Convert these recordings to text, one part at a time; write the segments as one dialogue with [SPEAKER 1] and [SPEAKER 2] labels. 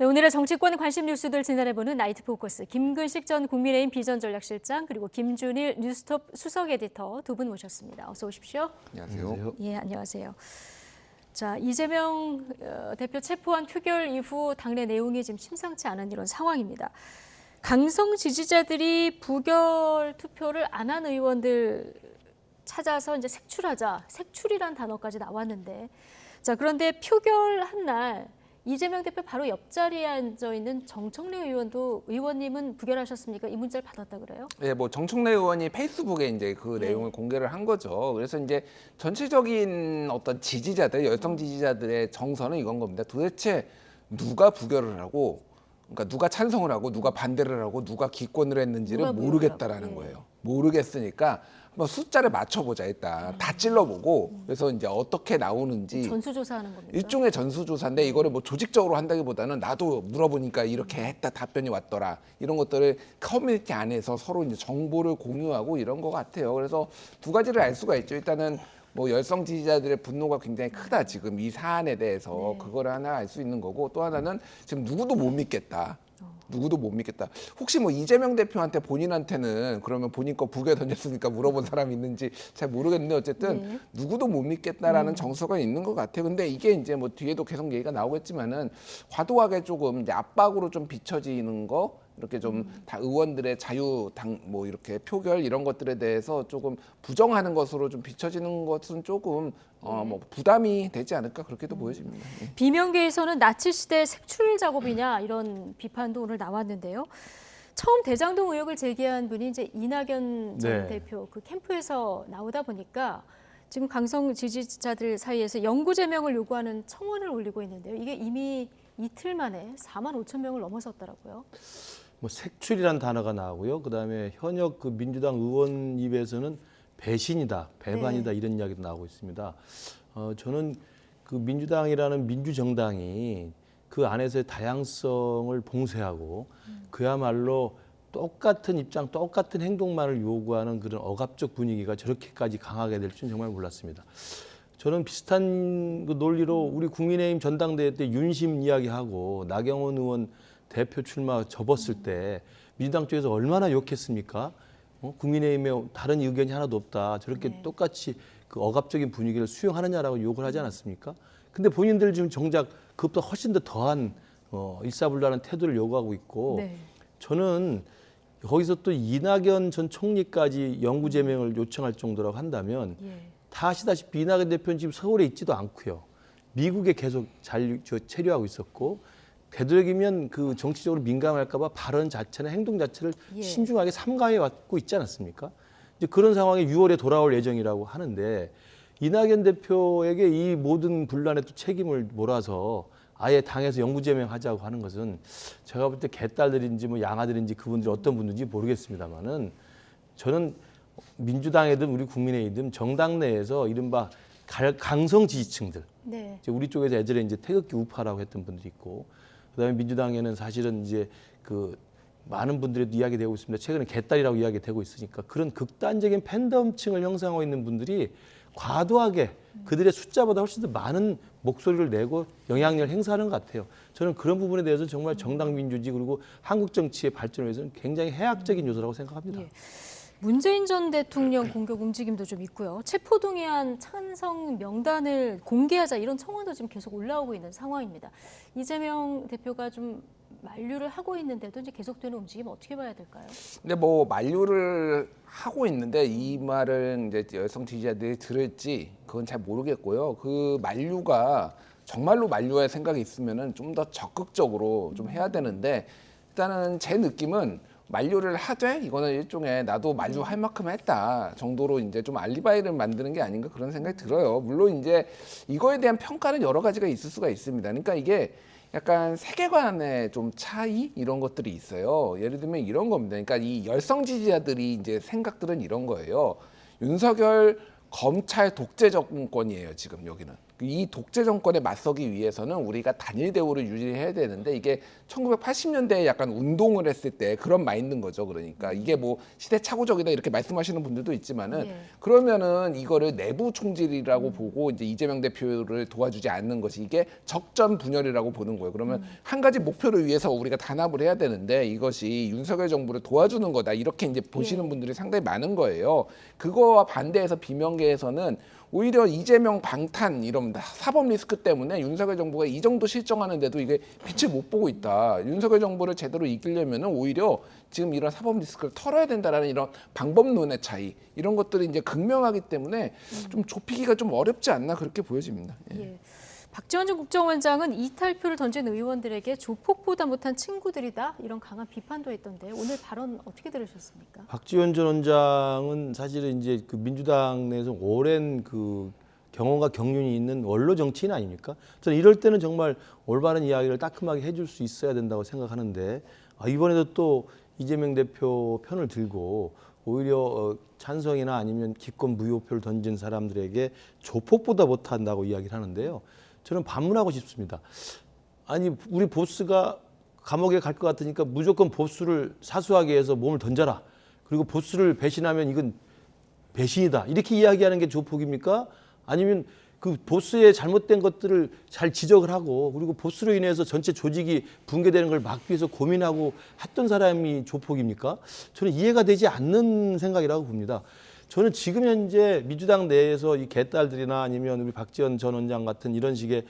[SPEAKER 1] 네, 오늘의 정치권 관심 뉴스들 진단해보는 나이트 포커스 김근식 전 국민의힘 비전전략실장 그리고 김준일 뉴스톱 수석 에디터 두 분 모셨습니다. 어서 오십시오.
[SPEAKER 2] 안녕하세요.
[SPEAKER 1] 예, 안녕하세요. 자, 이재명 대표 체포한 표결 이후 당내 내용이 지금 심상치 않은 이런 상황입니다. 강성 지지자들이 부결 투표를 안 한 의원들 찾아서 이제 색출하자, 색출이란 단어까지 나왔는데, 자, 그런데 표결한 날 이재명 대표 바로 옆자리에 앉아 있는 정청래 의원님은 부결하셨습니까? 이 문자를 받았다 그래요?
[SPEAKER 2] 네, 뭐 정청래 의원이 페이스북에 이제 그 내용을 공개를 한 거죠. 그래서 이제 전체적인 어떤 지지자들, 여성 지지자들의 정서는 이건 겁니다. 도대체 누가 부결을 하고, 그러니까 누가 찬성을 하고, 누가 반대를 하고, 누가 기권을 했는지를 모르겠다라는 거예요. 모르겠으니까 한번 숫자를 맞춰보자 일단 다 찔러보고 그래서 이제 어떻게 나오는지
[SPEAKER 1] 전수조사하는 겁니다.
[SPEAKER 2] 일종의 전수조사인데 이거를 뭐 조직적으로 한다기보다는 나도 물어보니까 이렇게 했다 답변이 왔더라 이런 것들을 커뮤니티 안에서 서로 이제 정보를 공유하고 이런 것 같아요. 그래서 두 가지를 알 수가 있죠. 일단은 뭐 열성 지지자들의 분노가 굉장히 크다 지금 이 사안에 대해서 그거를 하나 알 수 있는 거고 또 하나는 지금 누구도 못 믿겠다. 누구도 못 믿겠다. 혹시 뭐 이재명 대표한테 본인한테는 그러면 본인 거 부결 던졌으니까 물어본 사람이 있는지 잘 모르겠는데 어쨌든 누구도 못 믿겠다라는 정서가 있는 것 같아요. 근데 이게 이제 뭐 뒤에도 계속 얘기가 나오겠지만은 과도하게 조금 이제 압박으로 좀 비춰지는 거 이렇게 좀 다 의원들의 자유당 뭐 이렇게 표결 이런 것들에 대해서 조금 부정하는 것으로 좀 비춰지는 것은 조금 뭐 부담이 되지 않을까 그렇게도 보여집니다.
[SPEAKER 1] 비명계에서는 나치시대 색출 작업이냐 이런 비판도 오늘 나왔는데요. 처음 대장동 의혹을 제기한 분이 이제 이낙연 전 대표 그 캠프에서 나오다 보니까 지금 강성 지지자들 사이에서 영구 제명을 요구하는 청원을 올리고 있는데요. 이게 이미 이틀 만에 4만 5천 명을 넘어섰더라고요.
[SPEAKER 3] 뭐 색출이란 단어가 나오고요. 그다음에 현역 그 민주당 의원 입에서는 배신이다, 배반이다 이런 이야기도 나오고 있습니다. 저는 그 민주당이라는 민주정당이 그 안에서의 다양성을 봉쇄하고 그야말로 똑같은 입장, 똑같은 행동만을 요구하는 그런 억압적 분위기가 저렇게까지 강하게 될 줄은 정말 몰랐습니다. 저는 비슷한 그 논리로 우리 국민의힘 전당대회 때 윤심 이야기하고 나경원 의원 대표 출마 접었을 때 민주당 쪽에서 얼마나 욕했습니까? 국민의힘에 다른 의견이 하나도 없다. 저렇게 똑같이 그 억압적인 분위기를 수용하느냐라고 욕을 하지 않았습니까? 근데 본인들 지금 정작 그것보다 훨씬 더 더한 일사불란한 태도를 요구하고 있고 저는 거기서 또 이낙연 전 총리까지 영구 제명을 요청할 정도라고 한다면 다 아시다시피 이낙연 대표는 지금 서울에 있지도 않고요. 미국에 계속 체류하고 있었고 되도록이면 그 정치적으로 민감할까 봐 발언 자체나 행동 자체를 신중하게 삼가해 왔고 있지 않았습니까? 이제 그런 상황에 6월에 돌아올 예정이라고 하는데 이낙연 대표에게 이 모든 분란에 또 책임을 몰아서 아예 당에서 영구제명하자고 하는 것은 제가 볼 때 개딸들인지 뭐 양아들인지 그분들이 어떤 분들인지 모르겠습니다만은 저는 민주당이든 우리 국민의힘이든 정당 내에서 이른바 강성 지지층들 이제 우리 쪽에서 예전에 이제 태극기 우파라고 했던 분들이 있고 그다음에 민주당에는 사실은 이제 그 많은 분들이 이야기되고 있습니다. 최근에 개딸이라고 이야기되고 있으니까 그런 극단적인 팬덤층을 형성하고 있는 분들이 과도하게 그들의 숫자보다 훨씬 더 많은 목소리를 내고 영향력을 행사하는 것 같아요. 저는 그런 부분에 대해서 정말 정당 민주주의 그리고 한국 정치의 발전을 위해서는 굉장히 해악적인 요소라고 생각합니다.
[SPEAKER 1] 문재인 전 대통령 공격 움직임도 좀 있고요. 체포동의안 찬성 명단을 공개하자 이런 청원도 지금 계속 올라오고 있는 상황입니다. 이재명 대표가 좀 만류를 하고 있는데도 이제 계속되는 움직임 어떻게 봐야 될까요?
[SPEAKER 2] 근데 뭐 만류를 하고 있는데 이 말은 이제 여성 지지자들이 들을지 그건 잘 모르겠고요. 그 만류가 정말로 만류할 생각이 있으면은 좀 더 적극적으로 좀 해야 되는데 일단은 제 느낌은 만류를 하되 이거는 일종의 나도 만류할 만큼 했다 정도로 이제 좀 알리바이를 만드는 게 아닌가 그런 생각이 들어요. 물론 이제 이거에 대한 평가는 여러 가지가 있을 수가 있습니다. 그러니까 이게 약간 세계관의 좀 차이 이런 것들이 있어요. 예를 들면 이런 겁니다. 그러니까 이 열성 지지자들이 이제 생각들은 이런 거예요. 윤석열 검찰 독재 정권이에요. 지금 여기는 이 독재 정권에 맞서기 위해서는 우리가 단일 대우를 유지해야 되는데 이게 1980년대에 약간 운동을 했을 때 그런 마인드인 거죠. 그러니까 이게 뭐 시대착오적이다 이렇게 말씀하시는 분들도 있지만은
[SPEAKER 1] 예.
[SPEAKER 2] 그러면은 이거를 내부 총질이라고 보고 이제 이재명 대표를 도와주지 않는 것이 이게 적전 분열이라고 보는 거예요. 그러면 한 가지 목표를 위해서 우리가 단합을 해야 되는데 이것이 윤석열 정부를 도와주는 거다 이렇게 이제 보시는 분들이 상당히 많은 거예요. 그거와 반대해서 비명계에서는 오히려 이재명 방탄 이런 사법 리스크 때문에 윤석열 정부가 이 정도 실정하는데도 이게 빛을 못 보고 있다. 윤석열 정부를 제대로 이끌려면은 오히려 지금 이런 사법 리스크를 털어야 된다라는 이런 방법론의 차이 이런 것들이 이제 극명하기 때문에 좀 좁히기가 좀 어렵지 않나 그렇게 보여집니다. 예.
[SPEAKER 1] 예. 박지원 전 국정원장은 이탈표를 던진 의원들에게 조폭보다 못한 친구들이다 이런 강한 비판도 했던데 오늘 발언 어떻게 들으셨습니까?
[SPEAKER 3] 박지원 전 원장은 사실은 이제 그 민주당 내에서 오랜 그 경험과 경륜이 있는 원로 정치인 아닙니까? 저는 이럴 때는 정말 올바른 이야기를 따끔하게 해줄 수 있어야 된다고 생각하는데 이번에도 또 이재명 대표 편을 들고 오히려 찬성이나 아니면 기권 무효표를 던진 사람들에게 조폭보다 못한다고 이야기를 하는데요. 저는 반문하고 싶습니다. 아니 우리 보스가 감옥에 갈 것 같으니까 무조건 보스를 사수하게 해서 몸을 던져라. 그리고 보스를 배신하면 이건 배신이다. 이렇게 이야기하는 게 조폭입니까? 아니면 그 보스의 잘못된 것들을 잘 지적을 하고 그리고 보스로 인해서 전체 조직이 붕괴되는 걸 막기 위해서 고민하고 했던 사람이 조폭입니까? 저는 이해가 되지 않는 생각이라고 봅니다. 저는 지금 현재 민주당 내에서 이 개딸들이나 아니면 우리 박지원 전 원장 같은 이런 식의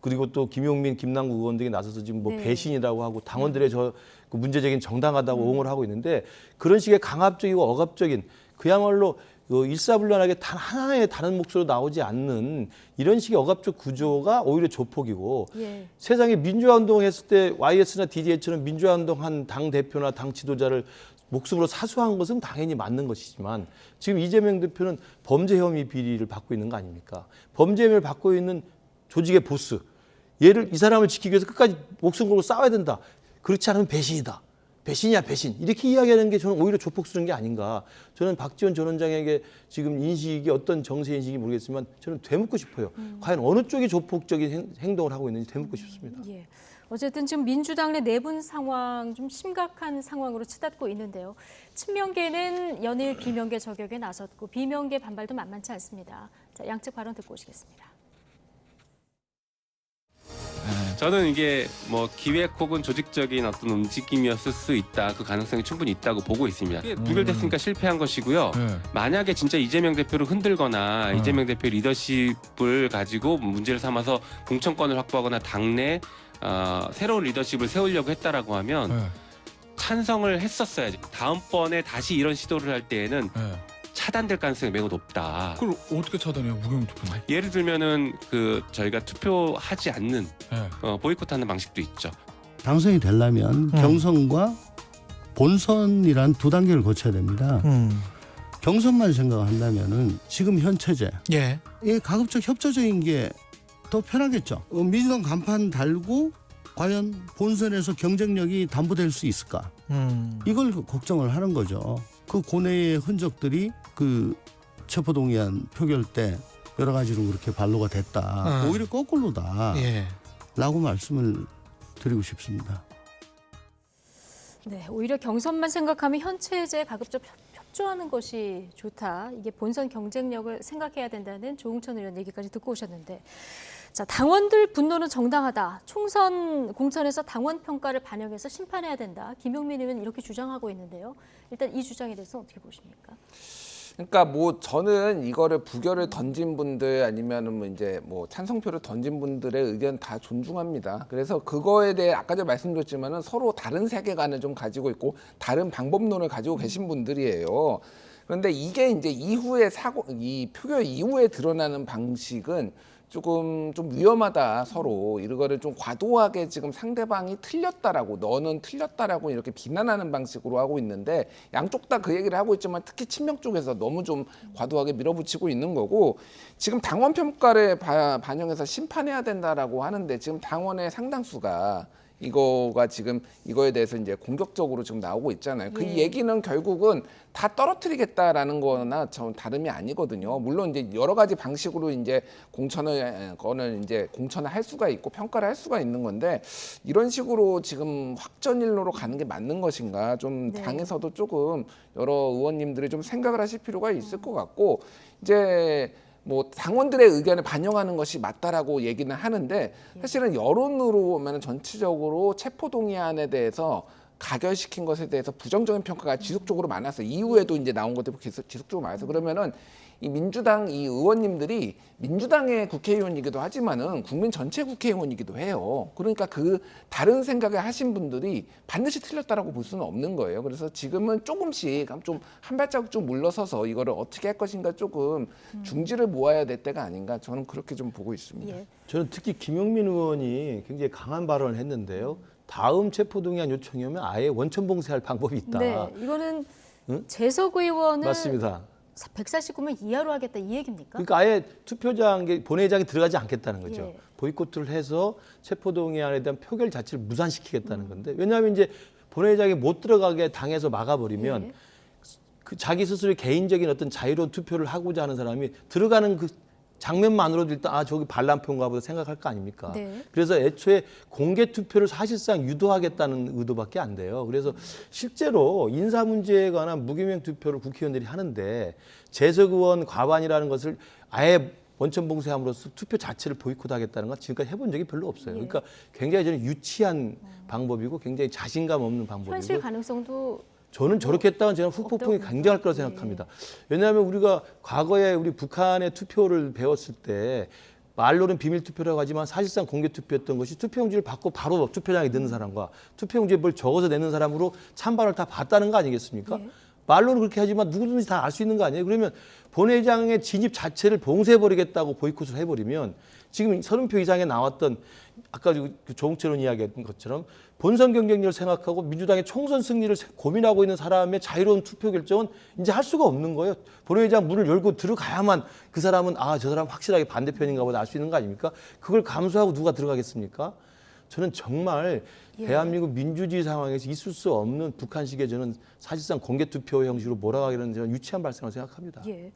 [SPEAKER 3] 그리고 또 김용민, 김남국 의원 등이 나서서 지금 뭐
[SPEAKER 1] 네.
[SPEAKER 3] 배신이라고 하고 당원들의 그 문제적인 정당하다고 옹호를 하고 있는데 그런 식의 강압적이고 억압적인 그야말로 일사불란하게 단 하나의 다른 목소리로 나오지 않는 이런 식의 억압적 구조가 오히려 조폭이고
[SPEAKER 1] 예.
[SPEAKER 3] 세상에 민주화 운동했을 때 YS나 DJ처럼 민주화 운동한 당 대표나 당 지도자를 목숨으로 사수한 것은 당연히 맞는 것이지만 지금 이재명 대표는 범죄 혐의 비리를 받고 있는 거 아닙니까? 범죄 혐의를 받고 있는 조직의 보스. 얘를 이 사람을 지키기 위해서 끝까지 목숨 걸고 싸워야 된다. 그렇지 않으면 배신이다. 배신이야 배신. 이렇게 이야기하는 게 저는 오히려 조폭스러운 게 아닌가. 저는 박지원 전 원장에게 지금 인식이 어떤 정세 인식이 모르겠지만 저는 되묻고 싶어요. 과연 어느 쪽이 조폭적인 행동을 하고 있는지 되묻고 싶습니다.
[SPEAKER 1] 예. 어쨌든 지금 민주당 내 내분 상황 좀 심각한 상황으로 치닫고 있는데요. 친명계는 연일 비명계 저격에 나섰고 비명계 반발도 만만치 않습니다. 자, 양측 발언 듣고 오시겠습니다.
[SPEAKER 4] 저는 이게 뭐 기획 혹은 조직적인 어떤 움직임이었을 수 있다. 그 가능성이 충분히 있다고 보고 있습니다. 이게 부결됐으니까 실패한 것이고요. 만약에 진짜 이재명 대표를 흔들거나 이재명 대표 리더십을 가지고 문제를 삼아서 공천권을 확보하거나 당내 새로운 리더십을 세우려고 했다라고 하면 찬성을 했었어야지. 다음번에 다시 이런 시도를 할 때에는 차단될 가능성이 매우 높다.
[SPEAKER 5] 그걸 어떻게 차단해요? 무혐의 투표는?
[SPEAKER 4] 예를 들면은 저희가 투표하지 않는 보이콧하는 방식도 있죠.
[SPEAKER 6] 당선이 되려면 경선과 본선이란 두 단계를 거쳐야 됩니다. 경선만 생각한다면은 지금 현 체제,
[SPEAKER 5] 예.
[SPEAKER 6] 이 가급적 협조적인 게 더 편하겠죠. 민주당 간판 달고 과연 본선에서 경쟁력이 담보될 수 있을까? 이걸 걱정을 하는 거죠. 그 고뇌의 흔적들이 그 체포동의안 표결 때 여러 가지로 그렇게 반로가 됐다. 오히려 거꾸로다.
[SPEAKER 5] 예.
[SPEAKER 6] 라고 말씀을 드리고 싶습니다.
[SPEAKER 1] 네, 오히려 경선만 생각하면 현 체제에 가급적 협조하는 것이 좋다. 이게 본선 경쟁력을 생각해야 된다는 조응천 의원 얘기까지 듣고 오셨는데, 자, 당원들 분노는 정당하다. 총선 공천에서 당원 평가를 반영해서 심판해야 된다. 김용민 의원은 이렇게 주장하고 있는데요. 일단 이 주장에 대해서 어떻게 보십니까?
[SPEAKER 2] 그러니까 뭐 저는 이거를 부결을 던진 분들 아니면은 뭐 이제 뭐 찬성표를 던진 분들의 의견 다 존중합니다. 그래서 그거에 대해 아까 전에 말씀드렸지만은 서로 다른 세계관을 좀 가지고 있고 다른 방법론을 가지고 계신 분들이에요. 그런데 이게 이제 이후에 이 표결 이후에 드러나는 방식은 조금 좀 위험하다. 서로 이거를 좀 과도하게 지금 상대방이 틀렸다라고 너는 틀렸다라고 이렇게 비난하는 방식으로 하고 있는데 양쪽 다 그 얘기를 하고 있지만 특히 친명 쪽에서 너무 좀 과도하게 밀어붙이고 있는 거고 지금 당원 평가를 반영해서 심판해야 된다라고 하는데 지금 당원의 상당수가 이거가 지금 이거에 대해서 이제 공격적으로 지금 나오고 있잖아요. 그
[SPEAKER 1] 예.
[SPEAKER 2] 얘기는 결국은 다 떨어뜨리겠다라는 거나 전 다름이 아니거든요. 물론 이제 여러 가지 방식으로 이제 공천을 할 수가 있고 평가를 할 수가 있는 건데 이런 식으로 지금 확전일로로 가는 게 맞는 것인가 좀
[SPEAKER 1] 네.
[SPEAKER 2] 당에서도 조금 여러 의원님들이 좀 생각을 하실 필요가 있을 것 같고 이제 뭐 당원들의 의견을 반영하는 것이 맞다라고 얘기는 하는데 사실은 여론으로 보면 전체적으로 체포동의안에 대해서 가결시킨 것에 대해서 부정적인 평가가 지속적으로 많았어요. 이후에도 이제 나온 것들이 지속적으로 많아서 그러면은 이 민주당 이 의원님들이 민주당의 국회의원이기도 하지만은 국민 전체 국회의원이기도 해요. 그러니까 그 다른 생각을 하신 분들이 반드시 틀렸다라고 볼 수는 없는 거예요. 그래서 지금은 조금씩 좀 한 발자국 좀 물러서서 이거를 어떻게 할 것인가 조금 중지를 모아야 될 때가 아닌가 저는 그렇게 좀 보고 있습니다.
[SPEAKER 1] 예.
[SPEAKER 3] 저는 특히 김용민 의원이 굉장히 강한 발언을 했는데요. 다음 체포동의안 요청이 오면 아예 원천 봉쇄할 방법이 있다.
[SPEAKER 1] 네, 이거는
[SPEAKER 3] 응?
[SPEAKER 1] 재석 의원을
[SPEAKER 3] 맞습니다.
[SPEAKER 1] 149명 이하로 하겠다 이 얘기입니까?
[SPEAKER 3] 그러니까 아예 투표장 본회의장에 들어가지 않겠다는 거죠.
[SPEAKER 1] 예.
[SPEAKER 3] 보이콧을 해서 체포동의안에 대한 표결 자체를 무산시키겠다는 건데 왜냐하면 이제 본회의장에 못 들어가게 당해서 막아버리면
[SPEAKER 1] 예.
[SPEAKER 3] 그 자기 스스로의 개인적인 어떤 자유로운 투표를 하고자 하는 사람이 들어가는 그 장면만으로도 일단 아 저기 반란표인가 보다 생각할 거 아닙니까?
[SPEAKER 1] 네.
[SPEAKER 3] 그래서 애초에 공개 투표를 사실상 유도하겠다는 의도밖에 안 돼요. 그래서 실제로 인사 문제에 관한 무기명 투표를 국회의원들이 하는데 재석 의원 과반이라는 것을 아예 원천 봉쇄함으로써 투표 자체를 보이콧하겠다는 건 지금까지 해본 적이 별로 없어요. 그러니까 굉장히 저는 유치한 방법이고 굉장히 자신감 없는 방법이고
[SPEAKER 1] 현실 가능성도
[SPEAKER 3] 저는 저렇게 했다면 제가 후폭풍이
[SPEAKER 1] 없다고
[SPEAKER 3] 굉장할 거라
[SPEAKER 1] 봅니다.
[SPEAKER 3] 생각합니다. 왜냐하면 우리가 과거에 우리 북한의 투표를 배웠을 때 말로는 비밀 투표라고 하지만 사실상 공개 투표였던 것이 투표용지를 받고 바로 투표장에 넣는 사람과 투표용지에 뭘 적어서 내는 사람으로 찬반을 다 봤다는 거 아니겠습니까?
[SPEAKER 1] 예.
[SPEAKER 3] 말로는 그렇게 하지만 누구든지 다 알 수 있는 거 아니에요? 그러면 본회의장의 진입 자체를 봉쇄해버리겠다고 보이콧을 해버리면 지금 30표 이상에 나왔던 아까 그 조홍철 의원 이야기했던 것처럼 본선 경쟁력을 생각하고 민주당의 총선 승리를 고민하고 있는 사람의 자유로운 투표 결정은 이제 할 수가 없는 거예요. 본회의장 문을 열고 들어가야만 그 사람은 아, 저 사람 확실하게 반대편인가 보다 알 수 있는 거 아닙니까? 그걸 감수하고 누가 들어가겠습니까? 저는 정말
[SPEAKER 1] 예.
[SPEAKER 3] 대한민국 민주주의 상황에서 있을 수 없는 북한식의 저는 사실상 공개 투표 형식으로 몰아가기는 저는 유치한 발상을 생각합니다.
[SPEAKER 1] 예.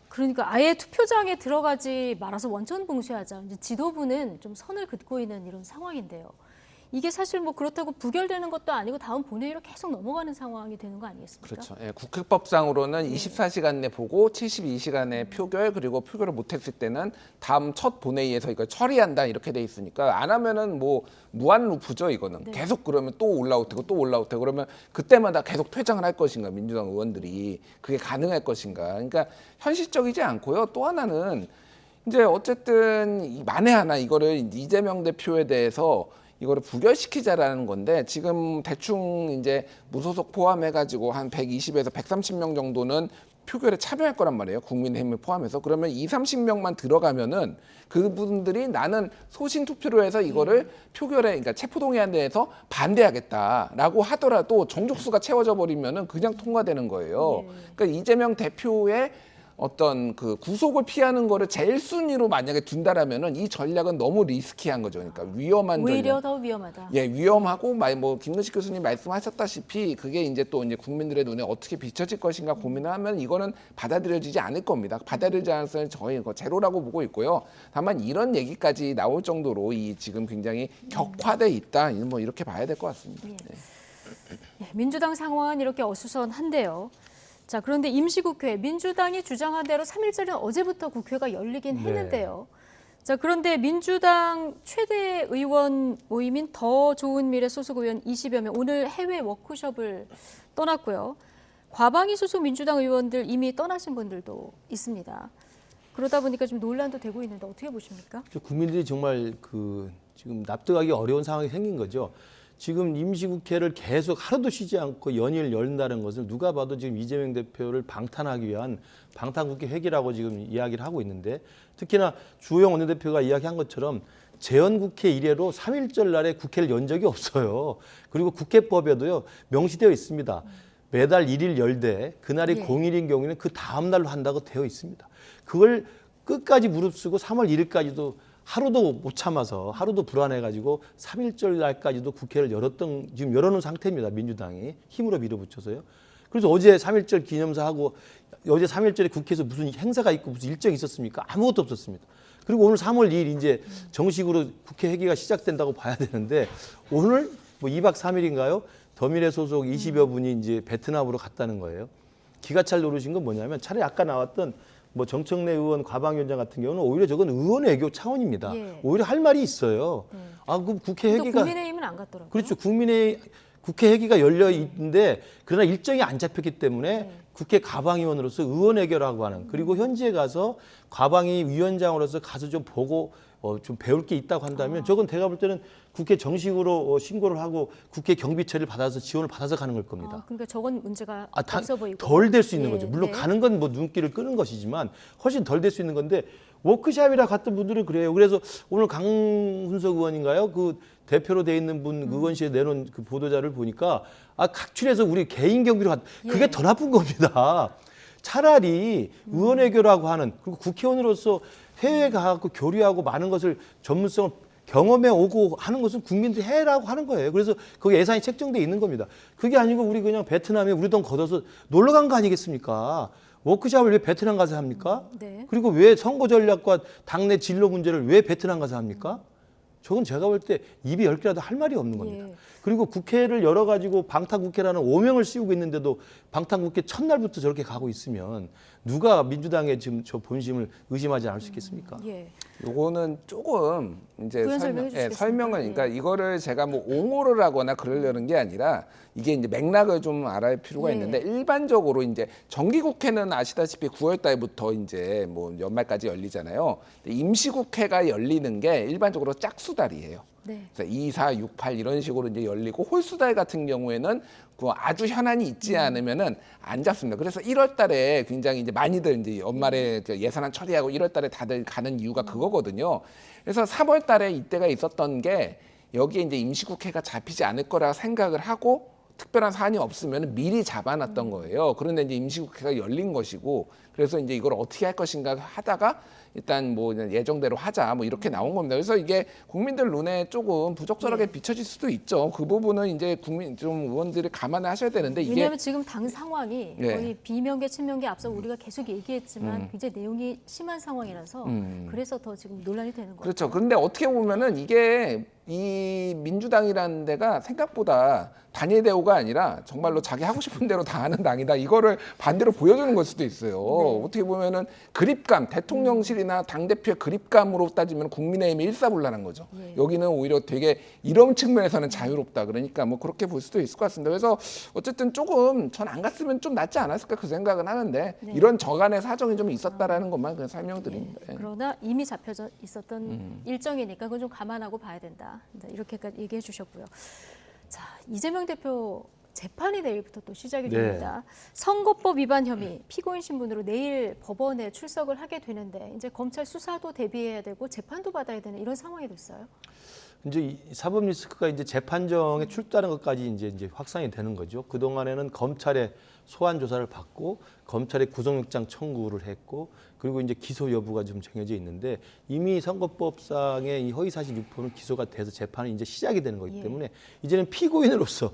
[SPEAKER 1] 그러니까 아예 투표장에 들어가지 말아서 원천 봉쇄하자. 이제 지도부는 좀 선을 긋고 있는 이런 상황인데요. 이게 사실 뭐 그렇다고 부결되는 것도 아니고 다음 본회의로 계속 넘어가는 상황이 되는 거 아니겠습니까?
[SPEAKER 2] 그렇죠. 예, 국회법상으로는 24시간 내 보고 72시간 내 표결 그리고 표결을 못했을 때는 다음 첫 본회의에서 이걸 처리한다 이렇게 돼 있으니까 안 하면은 뭐 무한 루프죠 이거는.
[SPEAKER 1] 네.
[SPEAKER 2] 계속 그러면 또 올라오고 또 올라오고 그러면 그때마다 계속 퇴장을 할 것인가 민주당 의원들이 그게 가능할 것인가. 그러니까 현실적이지 않고요. 또 하나는 이제 어쨌든 만에 하나 이거를 이재명 대표에 대해서 이거를 부결시키자라는 건데 지금 대충 이제 무소속 포함해가지고 한 120에서 130명 정도는 표결에 참여할 거란 말이에요. 국민의힘을 포함해서. 그러면 30명만 들어가면은 그분들이 나는 소신 투표로 해서 이거를 표결에 그러니까 체포동의안에 대해서 반대하겠다라고 하더라도 정족수가 채워져 버리면은 그냥 통과되는 거예요. 그러니까 이재명 대표의 어떤 그 구속을 피하는 거를 제일 순위로 만약에 둔다라면은 이 전략은 너무 리스키한 거죠. 그러니까 위험한
[SPEAKER 1] 오히려
[SPEAKER 2] 전략.
[SPEAKER 1] 더 위험하다.
[SPEAKER 2] 예, 위험하고 뭐 김근식 교수님 말씀하셨다시피 그게 이제 또 이제 국민들의 눈에 어떻게 비춰질 것인가 고민을 하면 이거는 받아들여지지 않을 겁니다. 받아들여지지 않을 때는 저희 이거 제로라고 보고 있고요. 다만 이런 얘기까지 나올 정도로 이 지금 굉장히 격화돼 있다. 뭐 이렇게 봐야 될 것 같습니다. 네.
[SPEAKER 1] 예, 민주당 상황은 이렇게 어수선한데요. 자, 그런데 임시국회 민주당이 주장한 대로 3일절인 어제부터 국회가 열리긴 했는데요. 자, 그런데 민주당 최대 의원 모임인 더 좋은 미래 소속 의원 20여 명 오늘 해외 워크숍을 떠났고요. 과방위 소속 민주당 의원들 이미 떠나신 분들도 있습니다. 그러다 보니까 좀 논란도 되고 있는데 어떻게 보십니까?
[SPEAKER 3] 국민들이 정말 그 지금 납득하기 어려운 상황이 생긴 거죠. 지금 임시국회를 계속 하루도 쉬지 않고 연일 열린다는 것을 누가 봐도 지금 이재명 대표를 방탄하기 위한 방탄국회 회기라고 지금 이야기를 하고 있는데 특히나 주호영 원내대표가 이야기한 것처럼 재헌국회 이래로 3.1절 날에 국회를 연 적이 없어요. 그리고 국회법에도요 명시되어 있습니다. 매달 1일 열되 그날이
[SPEAKER 1] 예.
[SPEAKER 3] 공휴일인 경우에는 그 다음 날로 한다고 되어 있습니다. 그걸 끝까지 무릅쓰고 3월 1일까지도 하루도 못 참아서 하루도 불안해가지고 3.1절 날까지도 국회를 지금 열어놓은 상태입니다. 민주당이 힘으로 밀어붙여서요. 그래서 어제 3.1절 기념사하고 어제 3.1절에 국회에서 무슨 행사가 있고 무슨 일정이 있었습니까? 아무것도 없었습니다. 그리고 오늘 3월 2일 이제 정식으로 국회 회기가 시작된다고 봐야 되는데 오늘 뭐 2박 3일인가요? 더미래 소속 20여 분이 이제 베트남으로 갔다는 거예요. 기가 찰 노릇인 건 뭐냐면 차라리 아까 나왔던 뭐 정청래 의원 과방위원장 같은 경우는 오히려 저건 의원 외교 차원입니다.
[SPEAKER 1] 예.
[SPEAKER 3] 오히려 할 말이 있어요. 아, 그럼 국회
[SPEAKER 1] 또
[SPEAKER 3] 회기가
[SPEAKER 1] 국민의힘은 안 갔더라고요.
[SPEAKER 3] 그렇죠. 국회 회기가 열려 있는데 그러나 일정이 안 잡혔기 때문에 국회 과방위원으로서 의원 외교라고 하는 그리고 현지에 가서 과방위 위원장으로서 가서 좀 보고 좀 배울 게 있다고 한다면 저건 제가 볼 때는 국회 정식으로 신고를 하고 국회 경비 처리를 받아서 지원을 받아서 가는 걸 겁니다.
[SPEAKER 1] 그러니까 저건 문제가 없어 보이고
[SPEAKER 3] 덜 될 수 있는
[SPEAKER 1] 예,
[SPEAKER 3] 거죠. 물론
[SPEAKER 1] 네.
[SPEAKER 3] 가는 건 뭐 눈길을 끄는 것이지만 훨씬 덜 될 수 있는 건데 워크숍이라 갔던 분들은 그래요. 그래서 오늘 강훈석 의원인가요? 그 대표로 돼 있는 분 의원실에 내놓은 그 보도자를 보니까 각출해서 우리 개인 경비로 그게
[SPEAKER 1] 예.
[SPEAKER 3] 더 나쁜 겁니다. 차라리 의원 외교라고 하는 그리고 국회의원으로서 해외에 가고 교류하고 많은 것을 전문성을 경험해 오고 하는 것은 국민들이 해라고 하는 거예요. 그래서 거기 예산이 책정돼 있는 겁니다. 그게 아니고 우리 그냥 베트남에 우리 돈 걷어서 놀러 간 거 아니겠습니까? 워크숍을 왜 베트남 가서 합니까?
[SPEAKER 1] 네.
[SPEAKER 3] 그리고 왜 선거 전략과 당내 진로 문제를 왜 베트남 가서 합니까? 저건 제가 볼 때 입이 10개라도 할 말이 없는 겁니다.
[SPEAKER 1] 예.
[SPEAKER 3] 그리고 국회를 열어가지고 방탄국회라는 오명을 씌우고 있는데도 방탄국회 첫날부터 저렇게 가고 있으면 누가 민주당의 지금 저 본심을 의심하지 않을 수 있겠습니까?
[SPEAKER 1] 예.
[SPEAKER 2] 요거는 조금 이제
[SPEAKER 1] 부연 설명해 주시겠습니까?
[SPEAKER 2] 설명을 그러니까
[SPEAKER 1] 예.
[SPEAKER 2] 이거를 제가 뭐 옹호를 하거나 그러려는 게 아니라 이게 이제 맥락을 좀 알아야 필요가
[SPEAKER 1] 예.
[SPEAKER 2] 있는데 일반적으로 이제 정기국회는 아시다시피 9월 달부터 이제 뭐 연말까지 열리잖아요. 근데 임시국회가 열리는 게 일반적으로 짝수달이에요.
[SPEAKER 1] 네.
[SPEAKER 2] 그래서 2, 4, 6, 8 이런 식으로 이제 열리고 홀수달 같은 경우에는 그 아주 현안이 있지 않으면은 안 잡습니다. 그래서 1월 달에 굉장히 이제 많이들 이제 연말에 그 예산안 처리하고 1월 달에 다들 가는 이유가 그거거든요. 그래서 3월 달에 이때가 있었던 게 여기에 이제 임시국회가 잡히지 않을 거라 생각을 하고 특별한 사안이 없으면 미리 잡아놨던 거예요. 그런데 이제 임시국회가 열린 것이고 그래서 이제 이걸 어떻게 할 것인가 하다가 일단 뭐 예정대로 하자 뭐 이렇게 나온 겁니다. 그래서 이게 국민들 눈에 조금 부적절하게 비춰질 수도 있죠. 그 부분은 이제 국민 좀 의원들이 감안을 하셔야 되는데 이게
[SPEAKER 1] 왜냐하면 지금 당 상황이
[SPEAKER 2] 예.
[SPEAKER 1] 거의 비명계, 친명계 앞서 우리가 계속 얘기했지만 굉장히 내용이 심한 상황이라서 그래서 더 지금 논란이 되는 거죠.
[SPEAKER 2] 그렇죠. 그런데 어떻게 보면은 이게 이 민주당이라는 데가 생각보다 단일 대우가 아니라 정말로 자기 하고 싶은 대로 다 하는 당이다. 이거를 반대로 보여주는 걸 수도 있어요.
[SPEAKER 1] 네.
[SPEAKER 2] 어떻게 보면은 그립감, 대통령실이나 당대표의 그립감으로 따지면 국민의힘이 일사불란한 거죠.
[SPEAKER 1] 예.
[SPEAKER 2] 여기는 오히려 되게 이런 측면에서는 자유롭다. 그러니까 뭐 그렇게 볼 수도 있을 것 같습니다. 그래서 어쨌든 조금 전 안 갔으면 좀 낫지 않았을까 그 생각은 하는데
[SPEAKER 1] 네.
[SPEAKER 2] 이런 저간의 사정이 좀 있었다라는 것만 그냥 설명드립니다. 예.
[SPEAKER 1] 그러나 이미 잡혀져 있었던 일정이니까 그건 좀 감안하고 봐야 된다. 이렇게까지 얘기해 주셨고요. 자, 이재명 대표 재판이 내일부터 또 시작이
[SPEAKER 3] 네.
[SPEAKER 1] 됩니다. 선거법 위반 혐의 피고인 신분으로 내일 법원에 출석을 하게 되는데 이제 검찰 수사도 대비해야 되고 재판도 받아야 되는 이런 상황이 됐어요.
[SPEAKER 3] 이제 이 사법 리스크가 이제 재판정에 출두하는 것까지 이제 확산이 되는 거죠. 그 동안에는 검찰의 소환 조사를 받고 검찰의 구속영장 청구를 했고 그리고 이제 기소 여부가 좀 정해져 있는데 이미 선거법상의 이 허위사실 유포는 기소가 돼서 재판이 이제 시작이 되는 거기 때문에 이제는 피고인으로서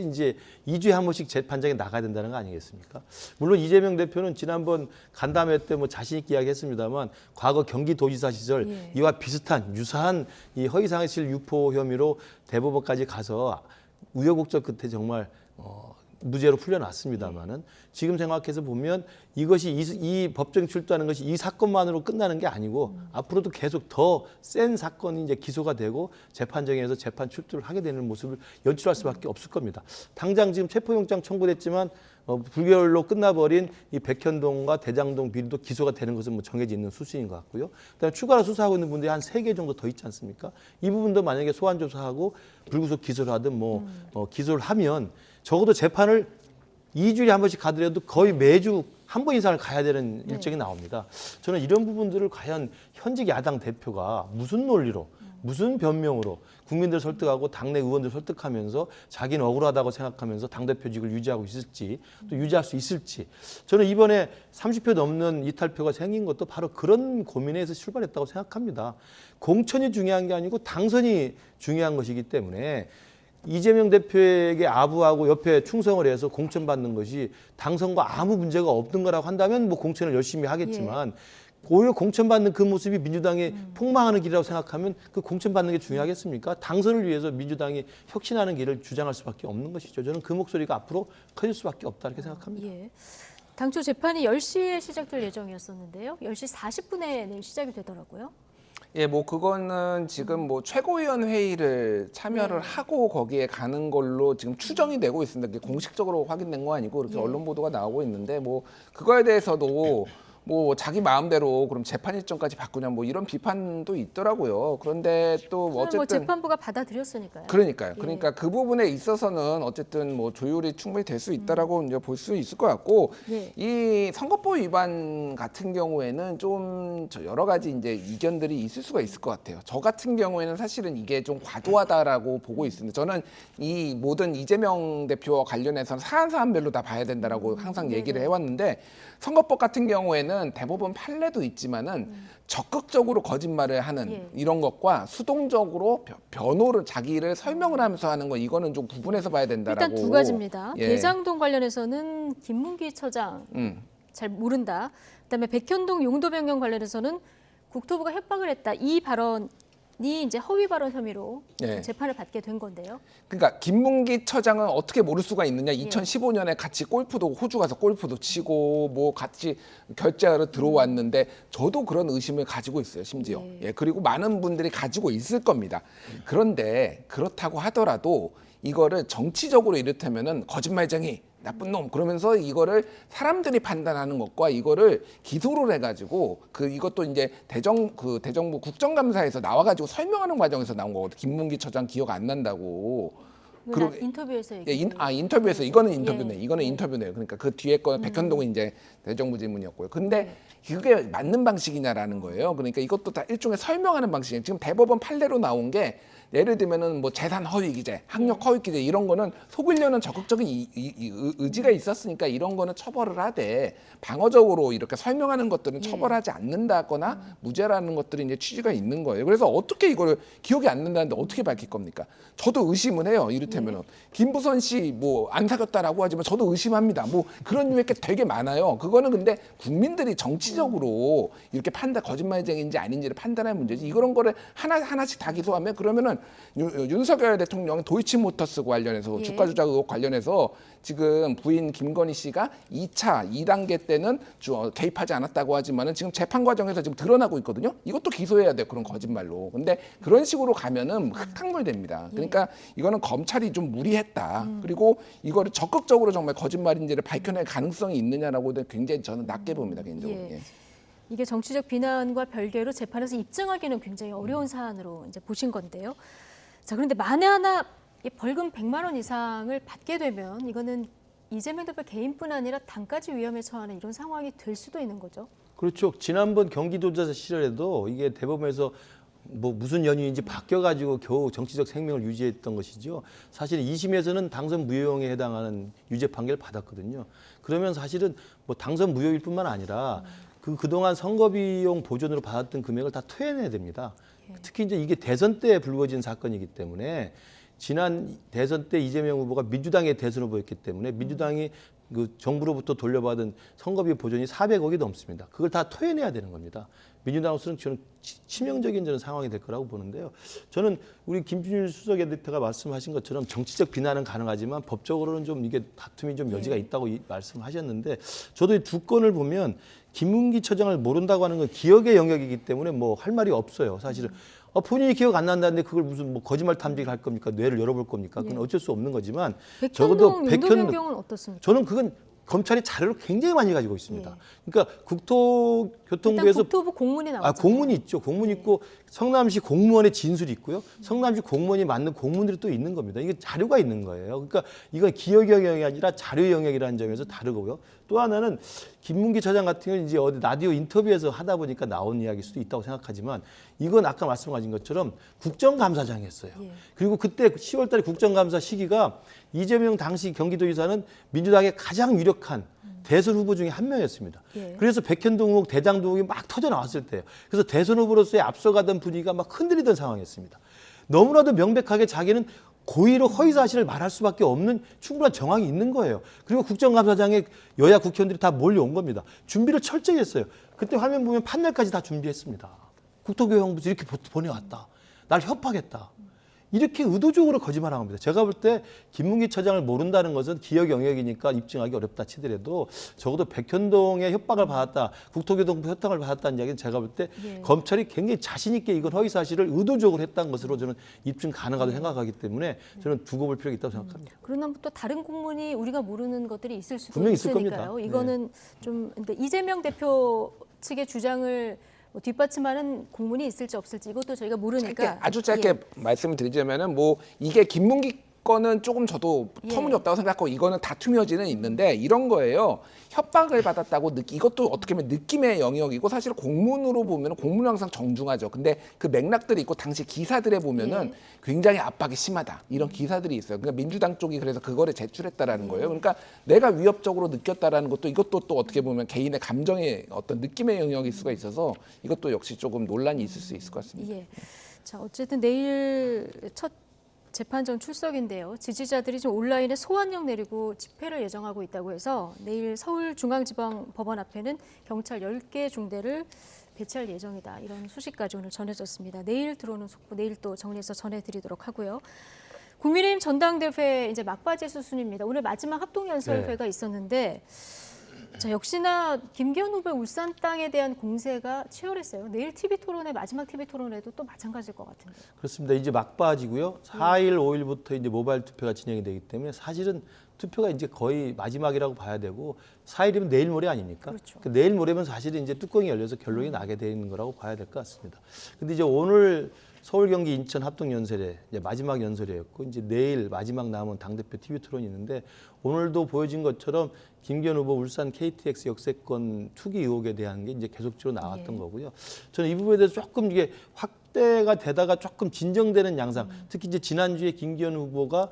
[SPEAKER 3] 이제 2주에 한 번씩 재판장에 나가야 된다는 거 아니겠습니까? 물론 이재명 대표는 지난번 간담회 때 뭐 자신 있게 이야기했습니다만 과거 경기도지사 시절 이와 비슷한 유사한 이 허위사실 유포 혐의로 대법원까지 가서 우여곡절 끝에 정말 무죄로 풀려났습니다만은 지금 생각해서 보면 이것이 이 법정에 출두하는 것이 이 사건만으로 끝나는 게 아니고 앞으로도 계속 더 센 사건이 이제 기소가 되고 재판정에서 재판 출두를 하게 되는 모습을 연출할 수밖에 없을 겁니다. 당장 지금 체포영장 청구됐지만 불결로 끝나버린 이 백현동과 대장동 비리도 기소가 되는 것은 뭐 정해져 있는 수순인 것 같고요. 그다음에 추가로 수사하고 있는 분들이 한 3개 정도 더 있지 않습니까? 이 부분도 만약에 소환 조사하고 불구속 기소를 하든 기소를 하면 적어도 재판을 2주일에 한 번씩 가더라도 거의 매주 한 번 이상을 가야 되는 일정이 나옵니다. 저는 이런 부분들을 과연 현직 야당 대표가 무슨 논리로 무슨 변명으로 국민들 설득하고 당내 의원들 설득하면서 자기는 억울하다고 생각하면서 당대표직을 유지하고 있을지 또 유지할 수 있을지 저는 이번에 30표 넘는 이탈표가 생긴 것도 바로 그런 고민에서 출발했다고 생각합니다. 공천이 중요한 게 아니고 당선이 중요한 것이기 때문에 이재명 대표에게 아부하고 옆에 충성을 해서 공천받는 것이 당선과 아무 문제가 없는 거라고 한다면 뭐 공천을 열심히 하겠지만 오히려 공천받는 그 모습이 민주당이 폭망하는 길이라고 생각하면 그 공천받는 게 중요하겠습니까? 당선을 위해서 민주당이 혁신하는 길을 주장할 수밖에 없는 것이죠. 저는 그 목소리가 앞으로 커질 수밖에 없다 이렇게 생각합니다.
[SPEAKER 1] 예. 당초 재판이 10시에 시작될 예정이었었는데요. 10시 40분에 시작이 되더라고요.
[SPEAKER 2] 예, 뭐 그거는 지금 뭐 최고위원 회의를 참여를 하고 거기에 가는 걸로 지금 추정이 되고 있습니다. 그게 공식적으로 확인된 거 아니고 이렇게 언론 보도가 나오고 있는데 뭐 그거에 대해서도 뭐 자기 마음대로 그럼 재판 일정까지 바꾸냐 뭐 이런 비판도 있더라고요. 그런데 또 어쨌든
[SPEAKER 1] 뭐 재판부가 받아들였으니까요.
[SPEAKER 2] 그러니까요. 그러니까 그 부분에 있어서는 어쨌든 뭐 조율이 충분히 될 수 있다라고 이제 볼 수 있을 것 같고 이 선거법 위반 같은 경우에는 좀 여러 가지 이제 이견들이 있을 수가 있을 것 같아요. 저 같은 경우에는 사실은 이게 좀 과도하다라고 보고 있습니다. 저는 이 모든 이재명 대표와 관련해서는 사안사안별로 다 봐야 된다라고 항상 얘기를 해왔는데 선거법 같은 경우에는 대법원 판례도 있지만은 적극적으로 거짓말을 하는 이런 것과 수동적으로 변호를 자기를 설명을 하면서 하는 거 이거는 좀 구분해서 봐야 된다라고.
[SPEAKER 1] 일단 두 가지입니다.
[SPEAKER 2] 예.
[SPEAKER 1] 대장동 관련해서는 김문기 처장 잘 모른다. 그다음에 백현동 용도 변경 관련해서는 국토부가 협박을 했다. 이 발언이 이제 허위 발언 혐의로
[SPEAKER 2] 예.
[SPEAKER 1] 재판을 받게 된 건데요.
[SPEAKER 2] 그러니까 김문기 처장은 어떻게 모를 수가 있느냐. 2015년에 같이 골프도 호주 가서 골프도 치고 뭐 같이 결제하러 들어왔는데 저도 그런 의심을 가지고 있어요. 심지어. 예, 그리고 많은 분들이 가지고 있을 겁니다. 그런데 그렇다고 하더라도 이거를 정치적으로 이렇다면은 거짓말쟁이 나쁜 놈 그러면서 이거를 사람들이 판단하는 것과 이거를 기소를 해가지고 이것도 이제 대정부 국정감사에서 나와가지고 설명하는 과정에서 나온 거거든. 김문기 처장 기억 안 난다고.
[SPEAKER 1] 그리고 인터뷰에서 얘기.
[SPEAKER 2] 인터뷰에서 이거는 인터뷰네. 이거는 인터뷰네요. 그러니까 그 뒤에 거 백현동은 이제 대정부 질문이었고요. 근데 그게 맞는 방식이냐라는 거예요. 그러니까 이것도 다 일종의 설명하는 방식이에요. 지금 대법원 판례로 나온 게 예를 들면은 뭐 재산 허위 기재, 학력 허위 기재 이런 거는 속이려는 적극적인 의지가 있었으니까 이런 거는 처벌을 하되 방어적으로 이렇게 설명하는 것들은 처벌하지 않는다거나 무죄라는 것들이 이제 취지가 있는 거예요. 그래서 어떻게 이거를 기억이 안 난다는데 어떻게 밝힐 겁니까? 저도 의심은 해요. 이를테면은 김부선 씨 뭐 안 사귀었다라고 하지만 저도 의심합니다. 뭐 그런 유의 게 되게 많아요. 그거는 근데 국민들이 정치적으로 이렇게 거짓말쟁이인지 아닌지를 판단할 문제지. 이런 거를 하나씩 다 기소하면 그러면은 윤석열 대통령 도이치모터스 관련해서 주가 조작 의혹 관련해서 지금 부인 김건희 씨가 2단계 때는 개입하지 않았다고 하지만은 지금 재판 과정에서 지금 드러나고 있거든요. 이것도 기소해야 돼요. 그런 거짓말로. 근데 그런 식으로 가면은 흑탕물 됩니다. 그러니까 이거는 검찰이 좀 무리했다. 그리고 이거를 적극적으로 정말 거짓말인지를 밝혀낼 가능성이 있느냐라고 굉장히 저는 낮게 봅니다. 개인적으로. 예.
[SPEAKER 1] 이게 정치적 비난과 별개로 재판에서 입증하기는 굉장히 어려운 사안으로 이제 보신 건데요. 자, 그런데 만에 하나 벌금 100만 원 이상을 받게 되면 이거는 이재명 대표 개인뿐 아니라 당까지 위험에 처하는 이런 상황이 될 수도 있는 거죠.
[SPEAKER 3] 그렇죠. 지난번 경기도지사 시절에도 이게 대법원에서 뭐 무슨 연유인지 바뀌어가지고 겨우 정치적 생명을 유지했던 것이죠. 사실 2심에서는 당선 무효형에 해당하는 유죄 판결을 받았거든요. 그러면 사실은 뭐 당선 무효일 뿐만 아니라 그동안 선거비용 보존으로 받았던 금액을 다 토해내야 됩니다. 특히 이제 이게 대선 때 불거진 사건이기 때문에 지난 대선 때 이재명 후보가 민주당의 대선 후보였기 때문에 민주당이 그 정부로부터 돌려받은 선거비 보존이 400억이 넘습니다. 그걸 다 토해내야 되는 겁니다. 민주당으로서는 저는 치명적인 저는 상황이 될 거라고 보는데요. 저는 우리 김준일 수석 에디터가 말씀하신 것처럼 정치적 비난은 가능하지만 법적으로는 좀 이게 다툼이 좀 여지가 있다고 말씀하셨는데 저도 이 두 건을 보면 김문기 처장을 모른다고 하는 건 기억의 영역이기 때문에 뭐 할 말이 없어요. 사실은 본인이 기억 안 난다는데 그걸 무슨 뭐 거짓말 탐지기를 할 겁니까? 뇌를 열어볼 겁니까? 그건 어쩔 수 없는 거지만 적어도
[SPEAKER 1] 용도 변경은 어떻습니까?
[SPEAKER 3] 저는 그건 검찰이 자료를 굉장히 많이 가지고 있습니다. 그러니까 국토교통부에서
[SPEAKER 1] 일단 국토부 공문이 나왔죠.
[SPEAKER 3] 공문이 있죠. 공문이 있고 성남시 공무원의 진술이 있고요. 성남시 공무원이 만든 공문들이 또 있는 겁니다. 이게 자료가 있는 거예요. 그러니까 이건 기억 영역이 아니라 자료 영역이라는 점에서 다르고요. 또 하나는 김문기 처장 같은 경우는 이제 어디 라디오 인터뷰에서 하다 보니까 나온 이야기일 수도 있다고 생각하지만 이건 아까 말씀하신 것처럼 국정감사장이었어요.
[SPEAKER 1] 예.
[SPEAKER 3] 그리고 그때 10월 달에 국정감사 시기가 이재명 당시 경기도지사는 민주당의 가장 유력한 대선 후보 중에 한 명이었습니다.
[SPEAKER 1] 예.
[SPEAKER 3] 그래서 백현동 의혹, 대장동 의혹이 막 터져 나왔을 때예요. 그래서 대선 후보로서의 앞서가던 분위기가 막 흔들리던 상황이었습니다. 너무나도 명백하게 자기는 고의로 허위 사실을 말할 수밖에 없는 충분한 정황이 있는 거예요. 그리고 국정감사장에 여야 국회의원들이 다 몰려온 겁니다. 준비를 철저히 했어요. 그때 화면 보면 판넬까지 다 준비했습니다. 국토교통부에서 이렇게 보내왔다. 날 협박했다. 이렇게 의도적으로 거짓말한 겁니다. 제가 볼 때 김문기 처장을 모른다는 것은 기억 영역이니까 입증하기 어렵다 치더라도 적어도 백현동의 협박을 받았다, 국토교통부 협박을 받았다는 이야기는 제가 볼 때
[SPEAKER 1] 예.
[SPEAKER 3] 검찰이 굉장히 자신 있게 이건 허위 사실을 의도적으로 했다는 것으로 저는 입증 가능하다고 생각하기 때문에 저는 두고 볼 필요가 있다고 생각합니다.
[SPEAKER 1] 그러나 또 다른 공문이 우리가 모르는 것들이 있을 수도
[SPEAKER 3] 분명히 있을
[SPEAKER 1] 있으니까요.
[SPEAKER 3] 겁니다.
[SPEAKER 1] 이거는 좀 근데 이재명 대표 측의 주장을 뭐 뒷받침하는 공문이 있을지 없을지 이것도 저희가 모르니까
[SPEAKER 2] 아주 짧게
[SPEAKER 1] 예.
[SPEAKER 2] 말씀을 드리자면은 뭐 이게 김문기 거는 조금 저도
[SPEAKER 1] 예.
[SPEAKER 2] 터무니없다고 생각하고 이거는 다툼 여지는 있는데 이런 거예요. 협박을 받았다고 이것도 어떻게 보면 느낌의 영역이고 사실 공문으로 보면 공문은 항상 정중하죠. 근데 그 맥락들이 있고 당시 기사들에 보면은
[SPEAKER 1] 예.
[SPEAKER 2] 굉장히 압박이 심하다. 이런 기사들이 있어요. 그러니까 민주당 쪽이 그래서 그거를 제출했다라는 거예요. 그러니까 내가 위협적으로 느꼈다라는 것도 이것도 또 어떻게 보면 개인의 감정의 어떤 느낌의 영역일 수가 있어서 이것도 역시 조금 논란이 있을 수 있을 것 같습니다.
[SPEAKER 1] 예. 자, 어쨌든 내일 첫 재판정 출석인데요. 지지자들이 지금 온라인에 소환령 내리고 집회를 예정하고 있다고 해서 내일 서울중앙지방법원 앞에는 경찰 10개 중대를 배치할 예정이다. 이런 소식까지 오늘 전해졌습니다. 내일 들어오는 속보 내일 또 정리해서 전해드리도록 하고요. 국민의힘 전당대회 이제 막바지 수순입니다. 오늘 마지막 합동연설회가 있었는데 자, 역시나 김기현 후보의 울산 땅에 대한 공세가 치열했어요. 내일 TV토론회 마지막 TV토론회도 또 마찬가지일 것 같은데.
[SPEAKER 3] 그렇습니다. 이제 막바지고요. 4일, 5일부터 이제 모바일 투표가 진행이 되기 때문에 사실은 투표가 이제 거의 마지막이라고 봐야 되고 4일이면 내일 모레 아닙니까?
[SPEAKER 1] 그렇죠.
[SPEAKER 3] 그 내일 모레면 사실은 이제 뚜껑이 열려서 결론이 나게 되는 거라고 봐야 될 것 같습니다. 근데 이제 오늘 서울, 경기, 인천 합동 연설회 이제 마지막 연설회였고 이제 내일 마지막 남은 당대표 TV 토론이 있는데 오늘도 보여진 것처럼 김기현 후보 울산 KTX 역세권 투기 의혹에 대한 게 이제 계속적으로 나왔던
[SPEAKER 1] 예.
[SPEAKER 3] 거고요. 저는 이 부분에 대해서 조금 이게 확대가 되다가 조금 진정되는 양상. 특히 이제 지난주에 김기현 후보가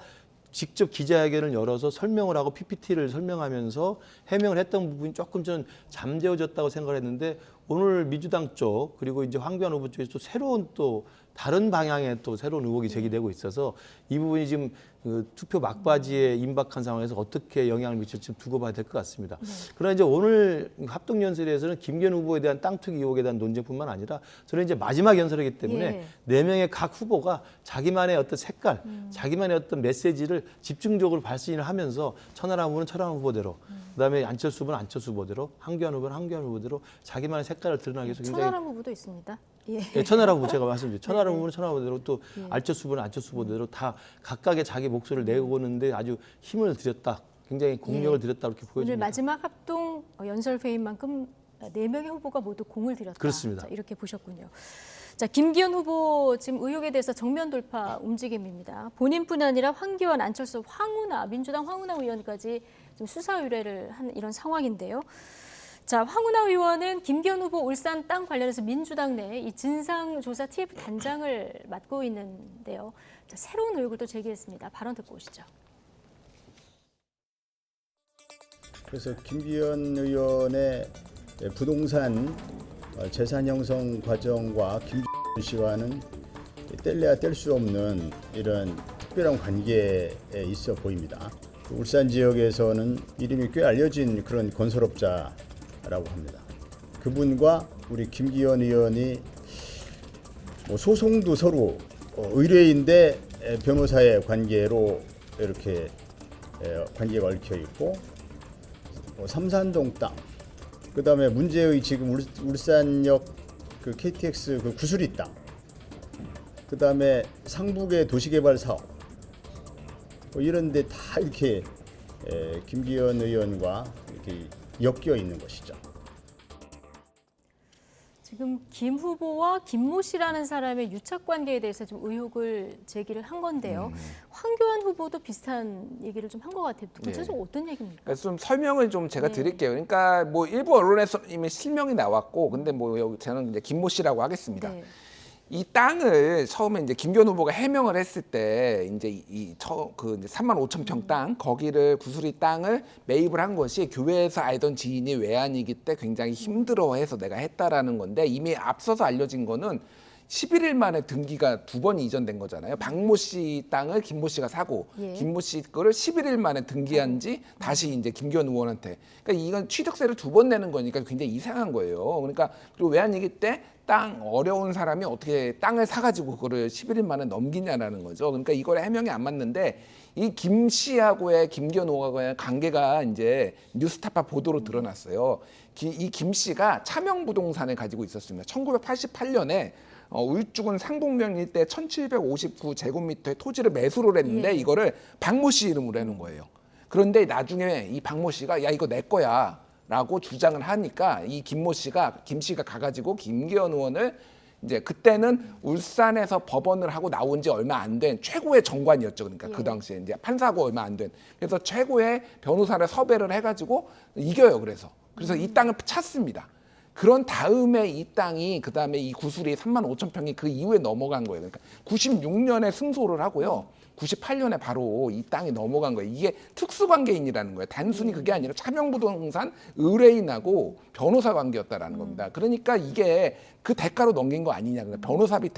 [SPEAKER 3] 직접 기자회견을 열어서 설명을 하고 PPT를 설명하면서 해명을 했던 부분이 조금 저는 잠재워졌다고 생각을 했는데 오늘 민주당 쪽 그리고 이제 황교안 후보 쪽에서 또 새로운 또 다른 방향의 또 새로운 의혹이 제기되고 있어서 이 부분이 지금 그 투표 막바지에 임박한 상황에서 어떻게 영향을 미칠지 좀 두고 봐야 될 것 같습니다. 그러나 이제 오늘 합동 연설에서는 김기현 후보에 대한 땅 투기 의혹에 대한 논쟁뿐만 아니라 저는 이제 마지막 연설이기 때문에
[SPEAKER 1] 예.
[SPEAKER 3] 네 명의 각 후보가 자기만의 어떤 색깔, 자기만의 어떤 메시지를 집중적으로 발신을 하면서 천하람 후보는 천하람 후보대로, 그다음에 안철수 후보는 안철수 후보대로, 황교안 후보는 황교안 후보대로 자기만의 색깔을 드러나기 위해서 굉장히
[SPEAKER 1] 천하람 후보도 있습니다. 예.
[SPEAKER 3] 예, 천하람 후보 제가 말씀드렸죠. 천하람
[SPEAKER 1] 네.
[SPEAKER 3] 후보는 천하람 후보대로 또 안철수 후보는 안철수 후보대로 다 각각의 자기 목소리를 내고는데 아주 힘을 들였다. 굉장히 공력을 들였다 이렇게
[SPEAKER 1] 오늘
[SPEAKER 3] 보여집니다.
[SPEAKER 1] 마지막 합동 연설회인 만큼 4명의 후보가 모두 공을 들였다.
[SPEAKER 3] 그렇습니다.
[SPEAKER 1] 자, 이렇게 보셨군요. 자, 김기현 후보 지금 의혹에 대해서 정면 돌파 움직임입니다. 본인뿐 아니라 황교안, 안철수, 황운하, 민주당 황운하 의원까지 지금 수사 의뢰를 한 이런 상황인데요. 자, 황운하 의원은 김기현 후보 울산 땅 관련해서 민주당 내 이 진상조사 TF 단장을 맡고 있는데요. 자, 새로운 의혹을 또 제기했습니다. 발언 듣고 오시죠.
[SPEAKER 7] 그래서 김기현 의원의 부동산 재산 형성 과정과 김기현 씨와는 뗄래야 뗄 수 없는 이런 특별한 관계에 있어 보입니다. 울산 지역에서는 이름이 꽤 알려진 그런 건설업자라고 합니다. 그분과 우리 김기현 의원이 뭐 소송도 서로 의뢰인데 변호사의 관계로 이렇게 관계가 얽혀 있고 삼산동 땅, 그다음에 문제의 지금 울산역 그 KTX 그 구수리 땅, 그다음에 상북의 도시개발 사업 이런데 다 이렇게 김기현 의원과 이렇게 엮여 있는 것이죠.
[SPEAKER 1] 지금 김 후보와 김모 씨라는 사람의 유착 관계에 대해서 좀 의혹을 제기를 한 건데요. 황교안 후보도 비슷한 얘기를 좀 한 것 같아요. 구체적으로 어떤 얘기입니까?
[SPEAKER 2] 그래서 좀 설명을 좀 제가
[SPEAKER 1] 네.
[SPEAKER 2] 드릴게요. 그러니까 뭐 일부 언론에서 이미 실명이 나왔고, 근데 뭐 여기 저는 이제 김모 씨라고 하겠습니다.
[SPEAKER 1] 네.
[SPEAKER 2] 이 땅을 처음에 이제 김기현 후보가 해명을 했을 때 이제 이제 35,000평 땅 거기를 구수리 땅을 매입을 한 것이 교회에서 알던 지인이 외환위기 때 굉장히 힘들어해서 내가 했다라는 건데 이미 앞서서 알려진 거는 11일 만에 등기가 2번 이전된 거잖아요. 박모 씨 땅을 김모 씨가 사고
[SPEAKER 1] 예.
[SPEAKER 2] 김모 씨 거를 11일 만에 등기한 지 다시 이제 김기현 의원한테. 그러니까 이건 취득세를 2번 내는 거니까 굉장히 이상한 거예요. 그러니까 그리고 외환위기 때 땅 어려운 사람이 어떻게 땅을 사가지고 그거를 11일 만에 넘기냐라는 거죠. 그러니까 이걸 해명이 안 맞는데 이 김 씨하고의 김기현 의원과의 관계가 이제 뉴스타파 보도로 드러났어요. 이 김 씨가 차명부동산을 가지고 있었습니다. 1988년에 울주군 상봉면 일대 1759제곱미터의 토지를 매수를 했는데
[SPEAKER 1] 예.
[SPEAKER 2] 이거를 박모 씨 이름으로 해놓은 거예요. 그런데 나중에 이 박모 씨가 야 이거 내 거야 라고 주장을 하니까 이 김 씨가 가가지고 김기현 의원을 이제 그때는 울산에서 법원을 하고 나온 지 얼마 안 된 최고의 정관이었죠. 그러니까 그 당시에 이제 판사고 얼마 안 된. 그래서 최고의 변호사를 섭외를 해가지고 이겨요. 그래서 이 땅을 찼습니다. 그런 다음에 이 땅이 그다음에 이 구수리 35,000평이 그 이후에 넘어간 거예요. 그러니까 96년에 승소를 하고요. 98년에 바로 이 땅이 넘어간 거예요. 이게 특수관계인이라는 거예요. 단순히 그게 아니라 차명부동산 의뢰인하고 변호사 관계였다라는 겁니다. 그러니까 이게 그 대가로 넘긴 거 아니냐. 그러니까 변호사비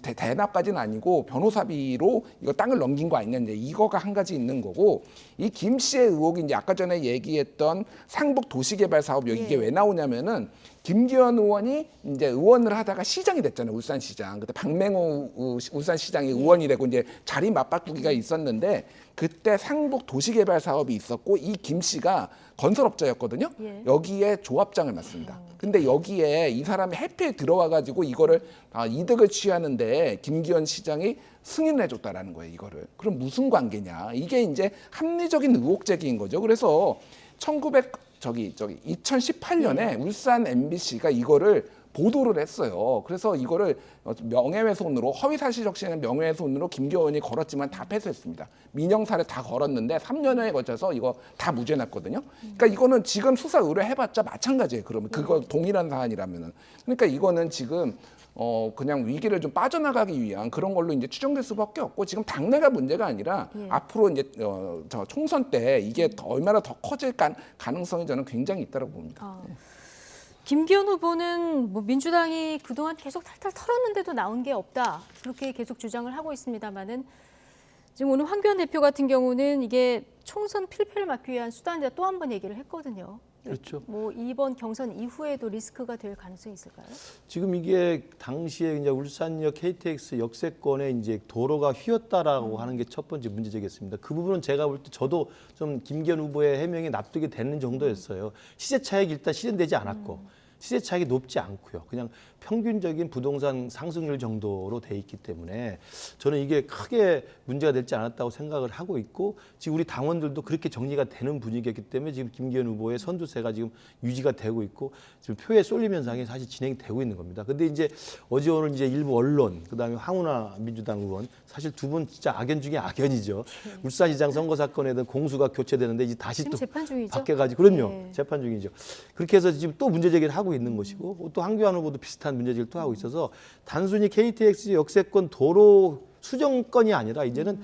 [SPEAKER 2] 대납까지는 아니고 변호사비로 이거 땅을 넘긴 거 아니냐. 이제 이거가 한 가지 있는 거고 이 김 씨의 의혹이 이제 아까 전에 얘기했던 상북 도시개발 사업 이게 왜 나오냐면은 김기현 의원이 이제 의원을 하다가 시장이 됐잖아요. 울산시장. 그때 박맹호 울산시장이 의원이 되고 이제 자리 맞바꾸기가 있었는데 그때 상북 도시개발 사업이 있었고 이 김 씨가 건설업자였거든요.
[SPEAKER 1] 예.
[SPEAKER 2] 여기에 조합장을 맡습니다. 근데 여기에 이 사람이 해피에 들어와 가지고 이거를 이득을 취하는데 김기현 시장이 승인을 해줬다라는 거예요. 이거를. 그럼 무슨 관계냐? 이게 이제 합리적인 의혹 제기인 거죠. 그래서 2018년에 울산 MBC가 이거를 보도를 했어요. 그래서 이거를 명예훼손으로 허위사실적시는 명예훼손으로 김기현이 걸었지만 다 패소했습니다. 민형사를 다 걸었는데 3년여에 걸쳐서 이거 다 무죄 났거든요. 그러니까 이거는 지금 수사 의뢰해봤자 마찬가지예요. 그러면 그거 동일한 사안이라면은. 그러니까 이거는 지금 그냥 위기를 좀 빠져나가기 위한 그런 걸로 이제 추정될 수밖에 없고 지금 당내가 문제가 아니라 앞으로 이제 저 총선 때 이게 얼마나 더 커질 가능성이 저는 굉장히 있다고 봅니다.
[SPEAKER 1] 김기현 후보는 뭐 민주당이 그동안 계속 탈탈 털었는데도 나온 게 없다. 그렇게 계속 주장을 하고 있습니다만은 지금 오늘 황교안 대표 같은 경우는 이게 총선 필패를 막기 위한 수단이다 또 한 번 얘기를 했거든요.
[SPEAKER 3] 그렇죠.
[SPEAKER 1] 뭐 이번 경선 이후에도 리스크가 될 가능성이 있을까요?
[SPEAKER 3] 지금 이게 당시에 이제 울산역 KTX 역세권에 이제 도로가 휘었다라고 하는 게 첫 번째 문제제기였습니다. 그 부분은 제가 볼 때 저도 좀 김기현 후보의 해명이 납득이 되는 정도였어요. 시세 차익이 일단 실현되지 않았고 시세 차익이 높지 않고요. 그냥 평균적인 부동산 상승률 정도로 돼 있기 때문에 저는 이게 크게 문제가 될지 않았다고 생각을 하고 있고 지금 우리 당원들도 그렇게 정리가 되는 분위기였기 때문에 지금 김기현 후보의 선두세가 지금 유지가 되고 있고 지금 표에 쏠림 현상이 사실 진행이 되고 있는 겁니다. 근데 이제 어제 오늘 이제 일부 언론 그다음에 황운하 민주당 의원 사실 두 분 진짜 악연 중에 악연이죠. 울산시장 선거 사건에도 공수가 교체되는데 이제 다시
[SPEAKER 1] 지금
[SPEAKER 3] 또
[SPEAKER 1] 재판 중이죠?
[SPEAKER 3] 바뀌어가지고 그럼요.
[SPEAKER 1] 네.
[SPEAKER 3] 재판 중이죠. 그렇게 해서 지금 또 문제 제기를 하고 있는 것이고 또 황교안 후보도 비슷한 문제 제기를 또 하고 있어서 단순히 KTX 역세권 도로 수정권이 아니라 이제는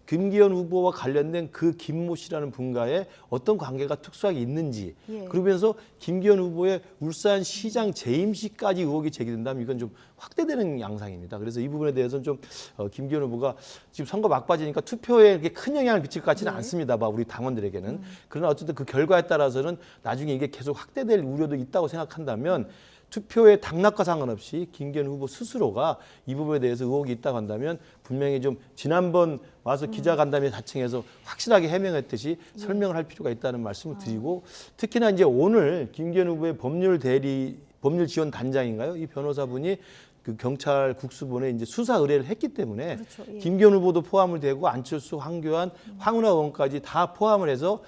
[SPEAKER 3] 김기현 후보와 관련된 그 김모 씨라는 분과의 어떤 관계가 특수하게 있는지 그러면서 김기현 후보의 울산시장 재임시까지 의혹이 제기된다면 이건 좀 확대되는 양상입니다. 그래서 이 부분에 대해서는 좀 김기현 후보가 지금 선거 막바지니까 투표에 이렇게 큰 영향을 미칠 것 같지는 않습니다. 우리 당원들에게는. 그러나 어쨌든 그 결과에 따라서는 나중에 이게 계속 확대될 우려도 있다고 생각한다면 투표의 당락과 상관없이 김기현 후보 스스로가 이 부분에 대해서 의혹이 있다고 한다면 분명히 좀 지난번 와서 기자간담회 자청해서 확실하게 해명했듯이 설명을 할 필요가 있다는 말씀을 드리고 특히나 이제 오늘 김기현 후보의 법률 지원 단장인가요? 이 변호사분이 그 경찰 국수본에 이제 수사 의뢰를 했기 때문에
[SPEAKER 1] 그렇죠.
[SPEAKER 3] 김기현 후보도 포함을 되고 안철수, 황교안, 황운하 의원까지 다 포함을 해서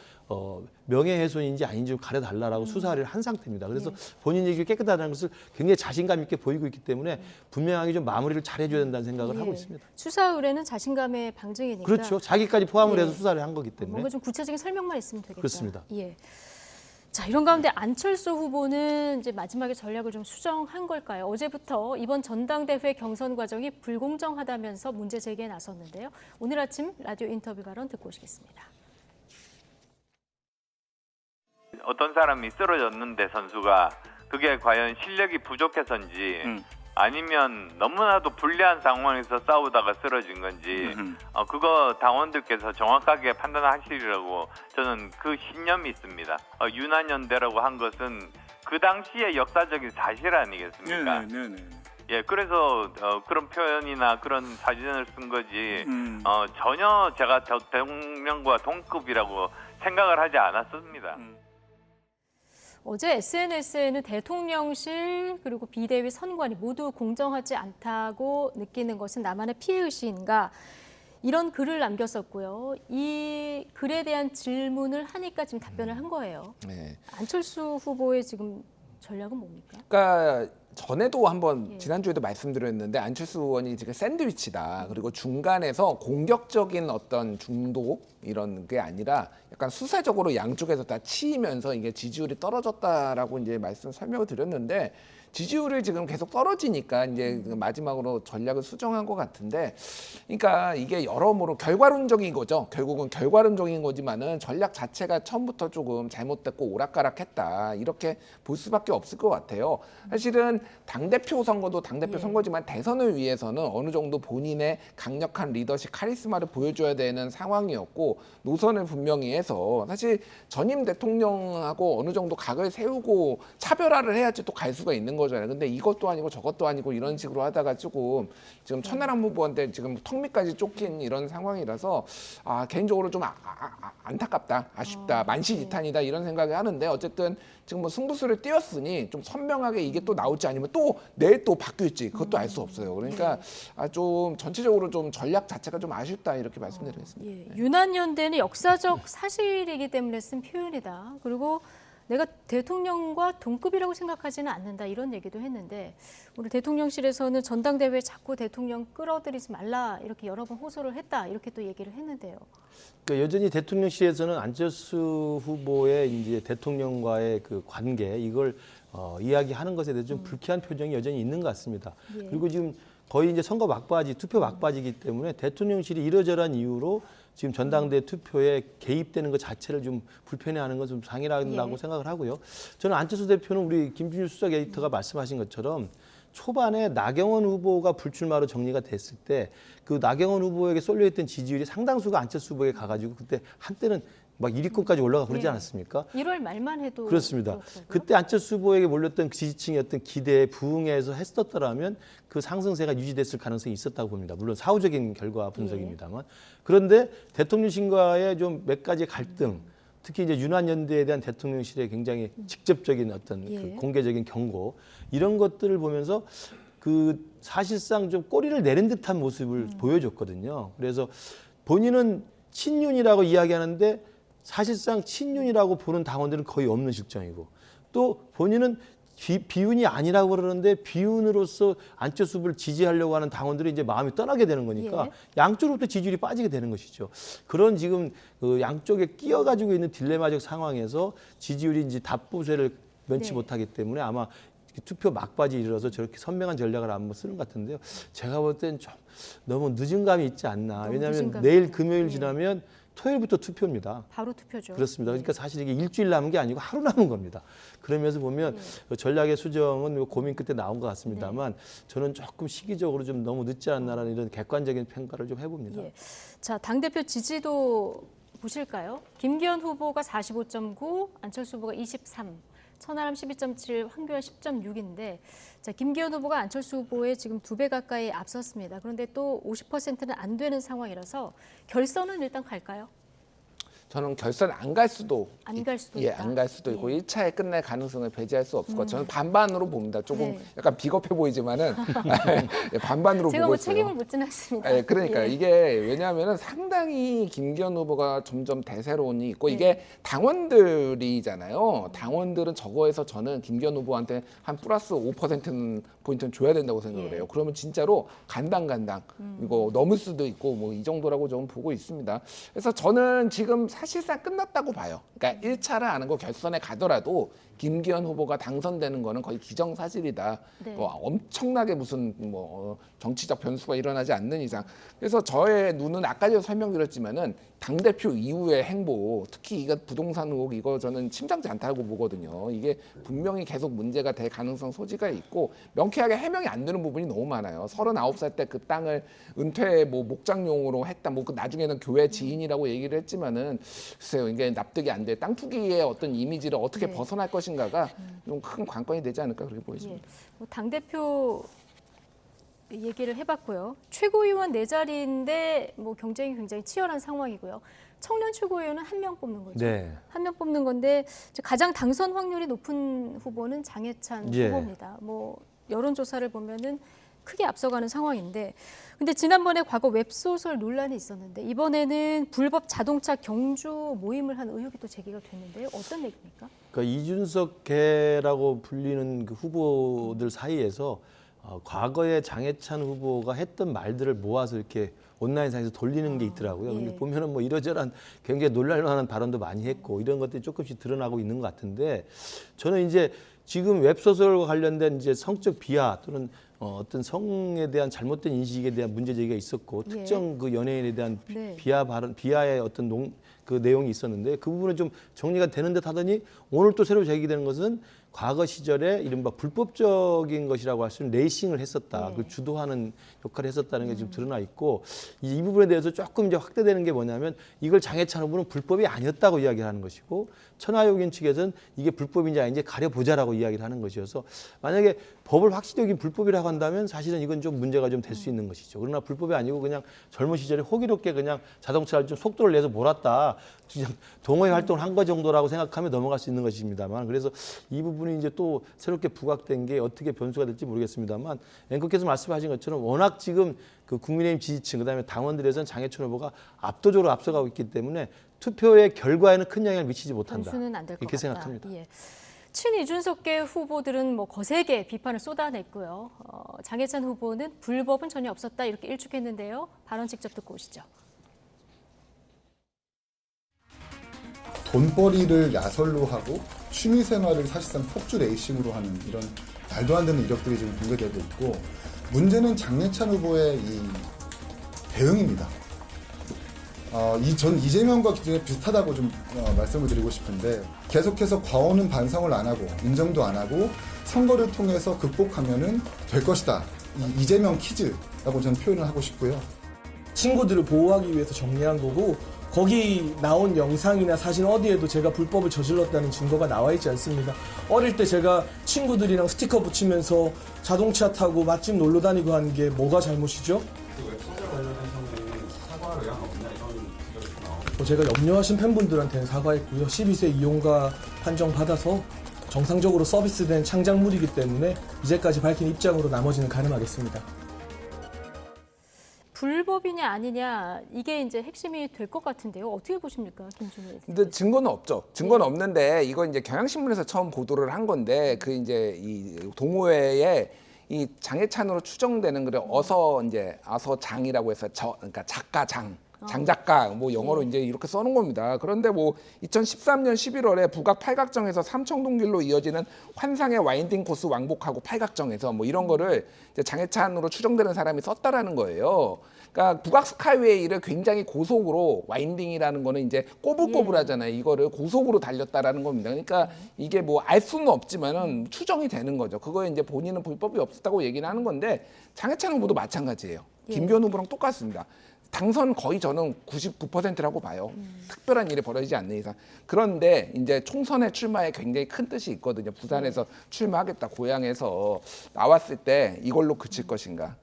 [SPEAKER 3] 명예훼손인지 아닌지 가려달라고 수사를 한 상태입니다. 그래서 본인 얘기가 깨끗하다는 것을 굉장히 자신감 있게 보이고 있기 때문에 분명하게 좀 마무리를 잘 해줘야 된다는 생각을 하고 있습니다.
[SPEAKER 1] 수사 의뢰는 자신감의 방증이니까.
[SPEAKER 3] 그렇죠. 자기까지 포함을 해서 수사를 한 거기 때문에.
[SPEAKER 1] 뭔가 좀 구체적인 설명만 있으면 되겠다.
[SPEAKER 3] 그렇습니다.
[SPEAKER 1] 예. 자, 이런 가운데 안철수 후보는 이제 마지막에 전략을 좀 수정한 걸까요? 어제부터 이번 전당대회 경선 과정이 불공정하다면서 문제 제기에 나섰는데요. 오늘 아침 라디오 인터뷰 발언 듣고 오시겠습니다.
[SPEAKER 8] 어떤 사람이 쓰러졌는데 선수가 그게 과연 실력이 부족해서인지 아니면 너무나도 불리한 상황에서 싸우다가 쓰러진 건지 그거 당원들께서 정확하게 판단하시리라고 저는 그 신념이 있습니다. 유난연대라고 한 것은 그 당시의 역사적인 사실 아니겠습니까? 예, 그래서 그런 표현이나 그런 사진을 쓴 거지 전혀 제가 대통령과 동급이라고 생각을 하지 않았습니다.
[SPEAKER 1] 어제 SNS에는 대통령실 그리고 비대위 선관위 모두 공정하지 않다고 느끼는 것은 나만의 피해의식인가 이런 글을 남겼었고요. 이 글에 대한 질문을 하니까 지금 답변을 한 거예요.
[SPEAKER 2] 네.
[SPEAKER 1] 안철수 후보의 지금 전략은 뭡니까?
[SPEAKER 2] 그러니까 전에도 한번
[SPEAKER 1] 예.
[SPEAKER 2] 지난주에도 말씀드렸는데 안철수 의원이 지금 샌드위치다. 그리고 중간에서 공격적인 어떤 중도 이런 게 아니라 약간 수세적으로 양쪽에서 다 치이면서 이게 지지율이 떨어졌다라고 이제 설명을 드렸는데 지지율이 지금 계속 떨어지니까 이제 마지막으로 전략을 수정한 것 같은데, 그러니까 이게 여러모로 결과론적인 거죠. 결국은 결과론적인 거지만은 전략 자체가 처음부터 조금 잘못됐고 오락가락했다 이렇게 볼 수밖에 없을 것 같아요. 사실은 당대표 선거도 당대표 선거지만 대선을 위해서는 어느 정도 본인의 강력한 리더십, 카리스마를 보여줘야 되는 상황이었고 노선을 분명히 해서 사실 전임 대통령하고 어느 정도 각을 세우고 차별화를 해야지 또 갈 수가 있는 거잖아요. 근데 이것도 아니고 저것도 아니고 이런 식으로 하다가 조금 지금 천하람 후보한테 지금 턱밑까지 쫓긴 이런 상황이라서 개인적으로 좀 안타깝다, 아쉽다, 만시지탄이다 이런 생각을 하는데 어쨌든 지금 뭐 승부수를 띄웠으니 좀 선명하게 이게 또 나올지 아니면 또 내일 또 바뀔지 그것도 알 수 없어요. 그러니까 좀 전체적으로 좀 전략 자체가 좀 아쉽다 이렇게 말씀드리겠습니다.
[SPEAKER 1] 예. 유난연대는 역사적 사실이기 때문에 쓴 표현이다. 그리고 내가 대통령과 동급이라고 생각하지는 않는다 이런 얘기도 했는데 오늘 대통령실에서는 전당대회에 자꾸 대통령 끌어들이지 말라 이렇게 여러 번 호소를 했다 이렇게 또 얘기를 했는데요.
[SPEAKER 3] 그러니까 여전히 대통령실에서는 안철수 후보의 이제 대통령과의 그 관계 이걸 이야기하는 것에 대해서 좀 불쾌한 표정이 여전히 있는 것 같습니다.
[SPEAKER 1] 예.
[SPEAKER 3] 그리고 지금 거의 이제 선거 막바지, 투표 막바지이기 때문에 대통령실이 이러저러한 이유로 지금 전당대 투표에 개입되는 것 자체를 좀 불편해하는 건 좀 상이라고 생각을 하고요. 저는 안철수 대표는 우리 김준일 수석 에디터가 말씀하신 것처럼 초반에 나경원 후보가 불출마로 정리가 됐을 때 그 나경원 후보에게 쏠려있던 지지율이 상당수가 안철수 후보에게 가가지고 그때 한때는 막 1위권까지 올라가 그러지 않았습니까?
[SPEAKER 1] 1월 말만 해도
[SPEAKER 3] 그렇습니다.
[SPEAKER 1] 그렇더라고요.
[SPEAKER 3] 그때 안철수 후보에게 몰렸던 그 지지층이었던 기대에 부응해서 했었더라면 그 상승세가 유지됐을 가능성이 있었다고 봅니다. 물론 사후적인 결과 분석입니다만. 그런데 대통령실과의 좀 몇 가지 갈등, 특히 이제 유난연대에 대한 대통령실의 굉장히 직접적인 어떤 그 공개적인 경고 이런 것들을 보면서 그 사실상 좀 꼬리를 내린 듯한 모습을 보여줬거든요. 그래서 본인은 친윤이라고 이야기하는데 사실상 친윤이라고 보는 당원들은 거의 없는 실정이고 또 본인은 비윤이 아니라고 그러는데 비윤으로서 안철수 후보를 지지하려고 하는 당원들이 이제 마음이 떠나게 되는 거니까 양쪽으로부터 지지율이 빠지게 되는 것이죠. 그런 지금 그 양쪽에 끼어가지고 있는 딜레마적 상황에서 지지율이 이제 답보세를 면치 못하기 때문에 아마 투표 막바지 이르러서 저렇게 선명한 전략을 한번 쓰는 것 같은데요. 제가 볼 땐 좀 너무 늦은 감이 있지 않나. 왜냐하면 내일 금요일 지나면 토요일부터 투표입니다.
[SPEAKER 1] 바로 투표죠.
[SPEAKER 3] 그렇습니다. 그러니까 사실 이게 일주일 남은 게 아니고 하루 남은 겁니다. 그러면서 보면 전략의 수정은 고민 끝에 나온 것 같습니다만 저는 조금 시기적으로 좀 너무 늦지 않나라는 이런 객관적인 평가를 좀 해봅니다.
[SPEAKER 1] 예. 자, 당대표 지지도 보실까요? 김기현 후보가 45.9, 안철수 후보가 23, 천하람 12.7, 황교안 10.6인데 자, 김기현 후보가 안철수 후보에 지금 2배 가까이 앞섰습니다. 그런데 또 50%는 안 되는 상황이라서 결선은 일단 갈까요?
[SPEAKER 2] 저는 결선 안 갈 수도
[SPEAKER 1] 안 갈 수도
[SPEAKER 2] 예,
[SPEAKER 1] 있다.
[SPEAKER 2] 안 갈 수도 있고
[SPEAKER 1] 예.
[SPEAKER 2] 1차에 끝낼 가능성을 배제할 수 없을 것 같아요. 저는 반반으로 봅니다. 조금 약간 비겁해 보이지만은 반반으로
[SPEAKER 1] 제가
[SPEAKER 2] 보고
[SPEAKER 1] 뭐
[SPEAKER 2] 있어요.
[SPEAKER 1] 책임을 묻지는 않습니다.
[SPEAKER 2] 예, 그러니까
[SPEAKER 1] 예.
[SPEAKER 2] 이게 왜냐하면은 상당히 김기현 후보가 점점 대세론이 있고 이게 당원들이잖아요. 당원들은 저거에서 저는 김기현 후보한테 한 플러스 5%는 포인트는 줘야 된다고 생각을 해요. 그러면 진짜로 간당 이거 넘을 수도 있고 뭐 이 정도라고 저는 보고 있습니다. 그래서 저는 지금 사실상 끝났다고 봐요. 그러니까 1차를 안 하고 결선에 가더라도 김기현 후보가 당선되는 거는 거의 기정사실이다.
[SPEAKER 1] 네.
[SPEAKER 2] 뭐 엄청나게 무슨 뭐 정치적 변수가 일어나지 않는 이상. 그래서 저의 눈은 아까도 설명드렸지만은 당대표 이후의 행보, 특히 이거 부동산 의혹 이거 저는 심상치 않다고 보거든요. 이게 분명히 계속 문제가 될 가능성 소지가 있고 명쾌하게 해명이 안 되는 부분이 너무 많아요. 39살 때 그 땅을 은퇴 뭐 목장용으로 했다. 뭐 그 나중에는 교회 지인이라고 얘기를 했지만은 글쎄요. 이게 납득이 안 돼. 땅 투기의 어떤 이미지를 어떻게
[SPEAKER 1] 네.
[SPEAKER 2] 벗어날 것인가가 좀 큰 관건이 되지 않을까 그렇게 보여집니다.
[SPEAKER 1] 뭐 당대표 얘기를 해봤고요. 최고위원 4자리인데 뭐 경쟁이 굉장히 치열한 상황이고요. 청년 최고위원은 한 명 뽑는 거죠.
[SPEAKER 3] 네.
[SPEAKER 1] 한 명 뽑는 건데 이제 가장 당선 확률이 높은 후보는 장해찬
[SPEAKER 3] 예.
[SPEAKER 1] 후보입니다. 뭐 여론조사를 보면은 크게 앞서가는 상황인데, 근데 지난번에 과거 웹소설 논란이 있었는데 이번에는 불법 자동차 경주 모임을 한 의혹이 또 제기가 됐는데요. 어떤 얘기입니까?
[SPEAKER 3] 그러니까 이준석계라고 불리는 그 후보들 사이에서 과거에 장해찬 후보가 했던 말들을 모아서 이렇게 온라인상에서 돌리는 게 있더라고요. 근데
[SPEAKER 1] 예.
[SPEAKER 3] 보면은 뭐 이러저러한 굉장히 놀랄만한 발언도 많이 했고 이런 것들이 조금씩 드러나고 있는 것 같은데 저는 이제 지금 웹소설과 관련된 이제 성적 비하 또는 어떤 성에 대한 잘못된 인식에 대한 문제 제기가 있었고
[SPEAKER 1] 예.
[SPEAKER 3] 특정 그 연예인에 대한
[SPEAKER 1] 네.
[SPEAKER 3] 비하 발언, 비하의 어떤 그 내용이 있었는데 그 부분은 좀 정리가 되는 듯 하더니 오늘 또 새로 제기되는 것은 과거 시절에 이른바 불법적인 것이라고 할 수 있는 레이싱을 했었다.
[SPEAKER 1] 네.
[SPEAKER 3] 그 주도하는 역할을 했었다는 게 지금 드러나 있고 이 부분에 대해서 조금 이제 확대되는 게 뭐냐면 이걸 장해찬 후보는 불법이 아니었다고 이야기를 하는 것이고 천하용인 측에서는 이게 불법인지 아닌지 가려보자라고 이야기를 하는 것이어서 만약에 법을 확실히 불법이라고 한다면 사실은 이건 좀 문제가 좀 될 수 있는 것이죠. 그러나 불법이 아니고 그냥 젊은 시절에 호기롭게 그냥 자동차를 좀 속도를 내서 몰았다. 그냥 동호회 활동을 한 거 정도라고 생각하면 넘어갈 수 있는 것입니다만 그래서 이 부분이 이제 또 새롭게 부각된 게 어떻게 변수가 될지 모르겠습니다만 앵커께서 말씀하신 것처럼 워낙 지금 그 국민의힘 지지층 그다음에 당원들에서는 장해찬 후보가 압도적으로 앞서가고 있기 때문에 투표의 결과에는 큰 영향을 미치지 못한다.
[SPEAKER 1] 변수는 안 될 것
[SPEAKER 3] 이렇게
[SPEAKER 1] 같다.
[SPEAKER 3] 생각합니다.
[SPEAKER 1] 예. 친이준석계 후보들은 뭐 거세게 비판을 쏟아냈고요. 장해찬 후보는 불법은 전혀 없었다 이렇게 일축했는데요. 발언 직접 듣고 오시죠.
[SPEAKER 9] 돈벌이를 야설로 하고 취미생활을 사실상 폭주 레이싱으로 하는 이런 말도 안 되는 이력들이 지금 공개되고 있고 문제는 장해찬 후보의 이 대응입니다. 전 이재명과 기존에 비슷하다고 좀 말씀을 드리고 싶은데 계속해서 과오는 반성을 안 하고 인정도 안 하고 선거를 통해서 극복하면은 될 것이다. 이재명 키즈라고 저는 표현을 하고 싶고요.
[SPEAKER 10] 친구들을 보호하기 위해서 정리한 거고 거기 나온 영상이나 사진 어디에도 제가 불법을 저질렀다는 증거가 나와 있지 않습니다. 어릴 때 제가 친구들이랑 스티커 붙이면서 자동차 타고 맛집 놀러 다니고 하는 게 뭐가 잘못이죠? 제가 염려하신 팬분들한테는 사과했고요. 12세 이용가 판정받아서 정상적으로 서비스된 창작물이기 때문에 이제까지 밝힌 입장으로 나머지는 가름하겠습니다.
[SPEAKER 1] 불법이냐 아니냐 이게 이제 핵심이 될 것 같은데요. 어떻게 보십니까, 김준일?
[SPEAKER 2] 근데 증거는 없죠. 증거는 없는데 이거 이제 경향신문에서 처음 보도를 한 건데 그 이제 이 동호회에 이 장해찬으로 추정되는 그래 어서장이라고 해서 그러니까 작가장. 장작가 뭐 영어로 이제 이렇게 써놓은 겁니다. 그런데 뭐 2013년 11월에 북악 팔각정에서 삼청동길로 이어지는 환상의 와인딩 코스 왕복하고 팔각정에서 뭐 이런 거를 이제 장해찬으로 추정되는 사람이 썼다라는 거예요. 그러니까 북악 스카이웨이를 굉장히 고속으로 와인딩이라는 거는 이제 꼬불꼬불하잖아요. 이거를 고속으로 달렸다라는 겁니다. 그러니까 이게 뭐 알 수는 없지만은 추정이 되는 거죠. 그거에 이제 본인은 불법이 없었다고 얘기는 하는 건데 장해찬 후보도 마찬가지예요. 김기현 후보랑 똑같습니다. 당선 거의 저는 99%라고 봐요. 특별한 일이 벌어지지 않는 이상. 그런데 이제 총선에 출마에 굉장히 큰 뜻이 있거든요. 부산에서 출마하겠다. 고향에서 나왔을 때 이걸로 그칠 것인가.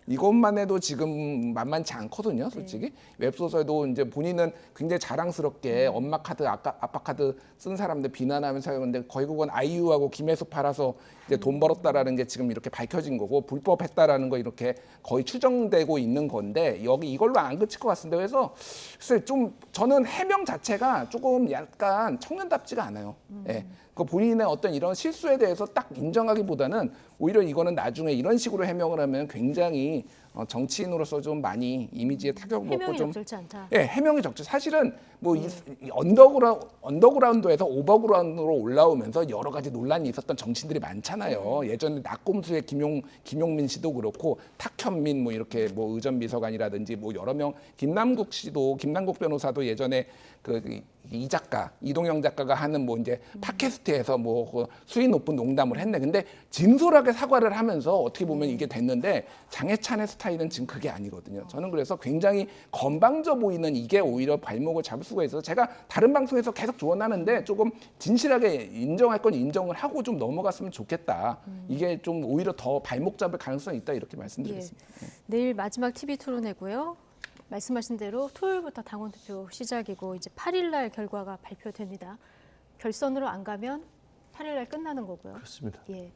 [SPEAKER 2] 이것만 해도 지금 만만치 않거든요, 솔직히. 웹소설도 이제 본인은 굉장히 자랑스럽게 엄마 카드, 아빠 카드 쓴 사람들 비난하면서 하는데 결국은 아이유하고 김혜수 팔아서 이제 돈 벌었다라는 게 지금 이렇게 밝혀진 거고 불법했다라는 거 이렇게 거의 추정되고 있는 건데 여기 이걸로 안 그칠 것 같습니다. 그래서 글쎄 좀 저는 해명 자체가 조금 약간 청년답지가 않아요. 예. 그 본인의 어떤 이런 실수에 대해서 딱 인정하기보다는 오히려 이거는 나중에 이런 식으로 해명을 하면 굉장히 정치인으로서 좀 많이 이미지에 타격을 먹고
[SPEAKER 1] 해명이
[SPEAKER 2] 좀
[SPEAKER 1] 적절치 않다.
[SPEAKER 2] 예, 해명이 적죠. 사실은 뭐 이 언더그라운드에서 오버그라운드로 올라오면서 여러 가지 논란이 있었던 정치인들이 많잖아요. 예전에 낙곰수의 김용민 씨도 그렇고 탁현민 뭐 이렇게 뭐 의전 비서관이라든지 뭐 여러 명 김남국 변호사도 예전에 이 작가 이동영 작가가 하는 뭐 이제 팟캐스트에서 뭐 수위 높은 농담을 했네. 근데 진솔하게 사과를 하면서 어떻게 보면 이게 됐는데 장해찬의 스타일은 지금 그게 아니거든요. 저는 그래서 굉장히 건방져 보이는 이게 오히려 발목을 잡을 수가 있어서 제가 다른 방송에서 계속 조언하는데 조금 진실하게 인정할 건 인정을 하고 좀 넘어갔으면 좋겠다. 이게 좀 오히려 더 발목 잡을 가능성이 있다 이렇게 말씀드리겠습니다.
[SPEAKER 1] 내일 마지막 TV 토론회고요. 말씀하신 대로 토요일부터 당원 투표 시작이고 이제 8일 날 결과가 발표됩니다. 결선으로 안 가면 8일 날 끝나는 거고요.
[SPEAKER 3] 그렇습니다.
[SPEAKER 1] 예.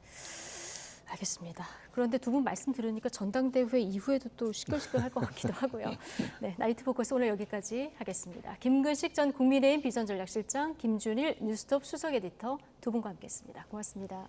[SPEAKER 1] 알겠습니다. 그런데 두 분 말씀 들으니까 전당대회 이후에도 또 시끌시끌할 것 같기도 하고요. 네, 나이트 포커스 오늘 여기까지 하겠습니다. 김근식 전 국민의힘 비전전략실장, 김준일 뉴스톱 수석 에디터 두 분과 함께했습니다. 고맙습니다.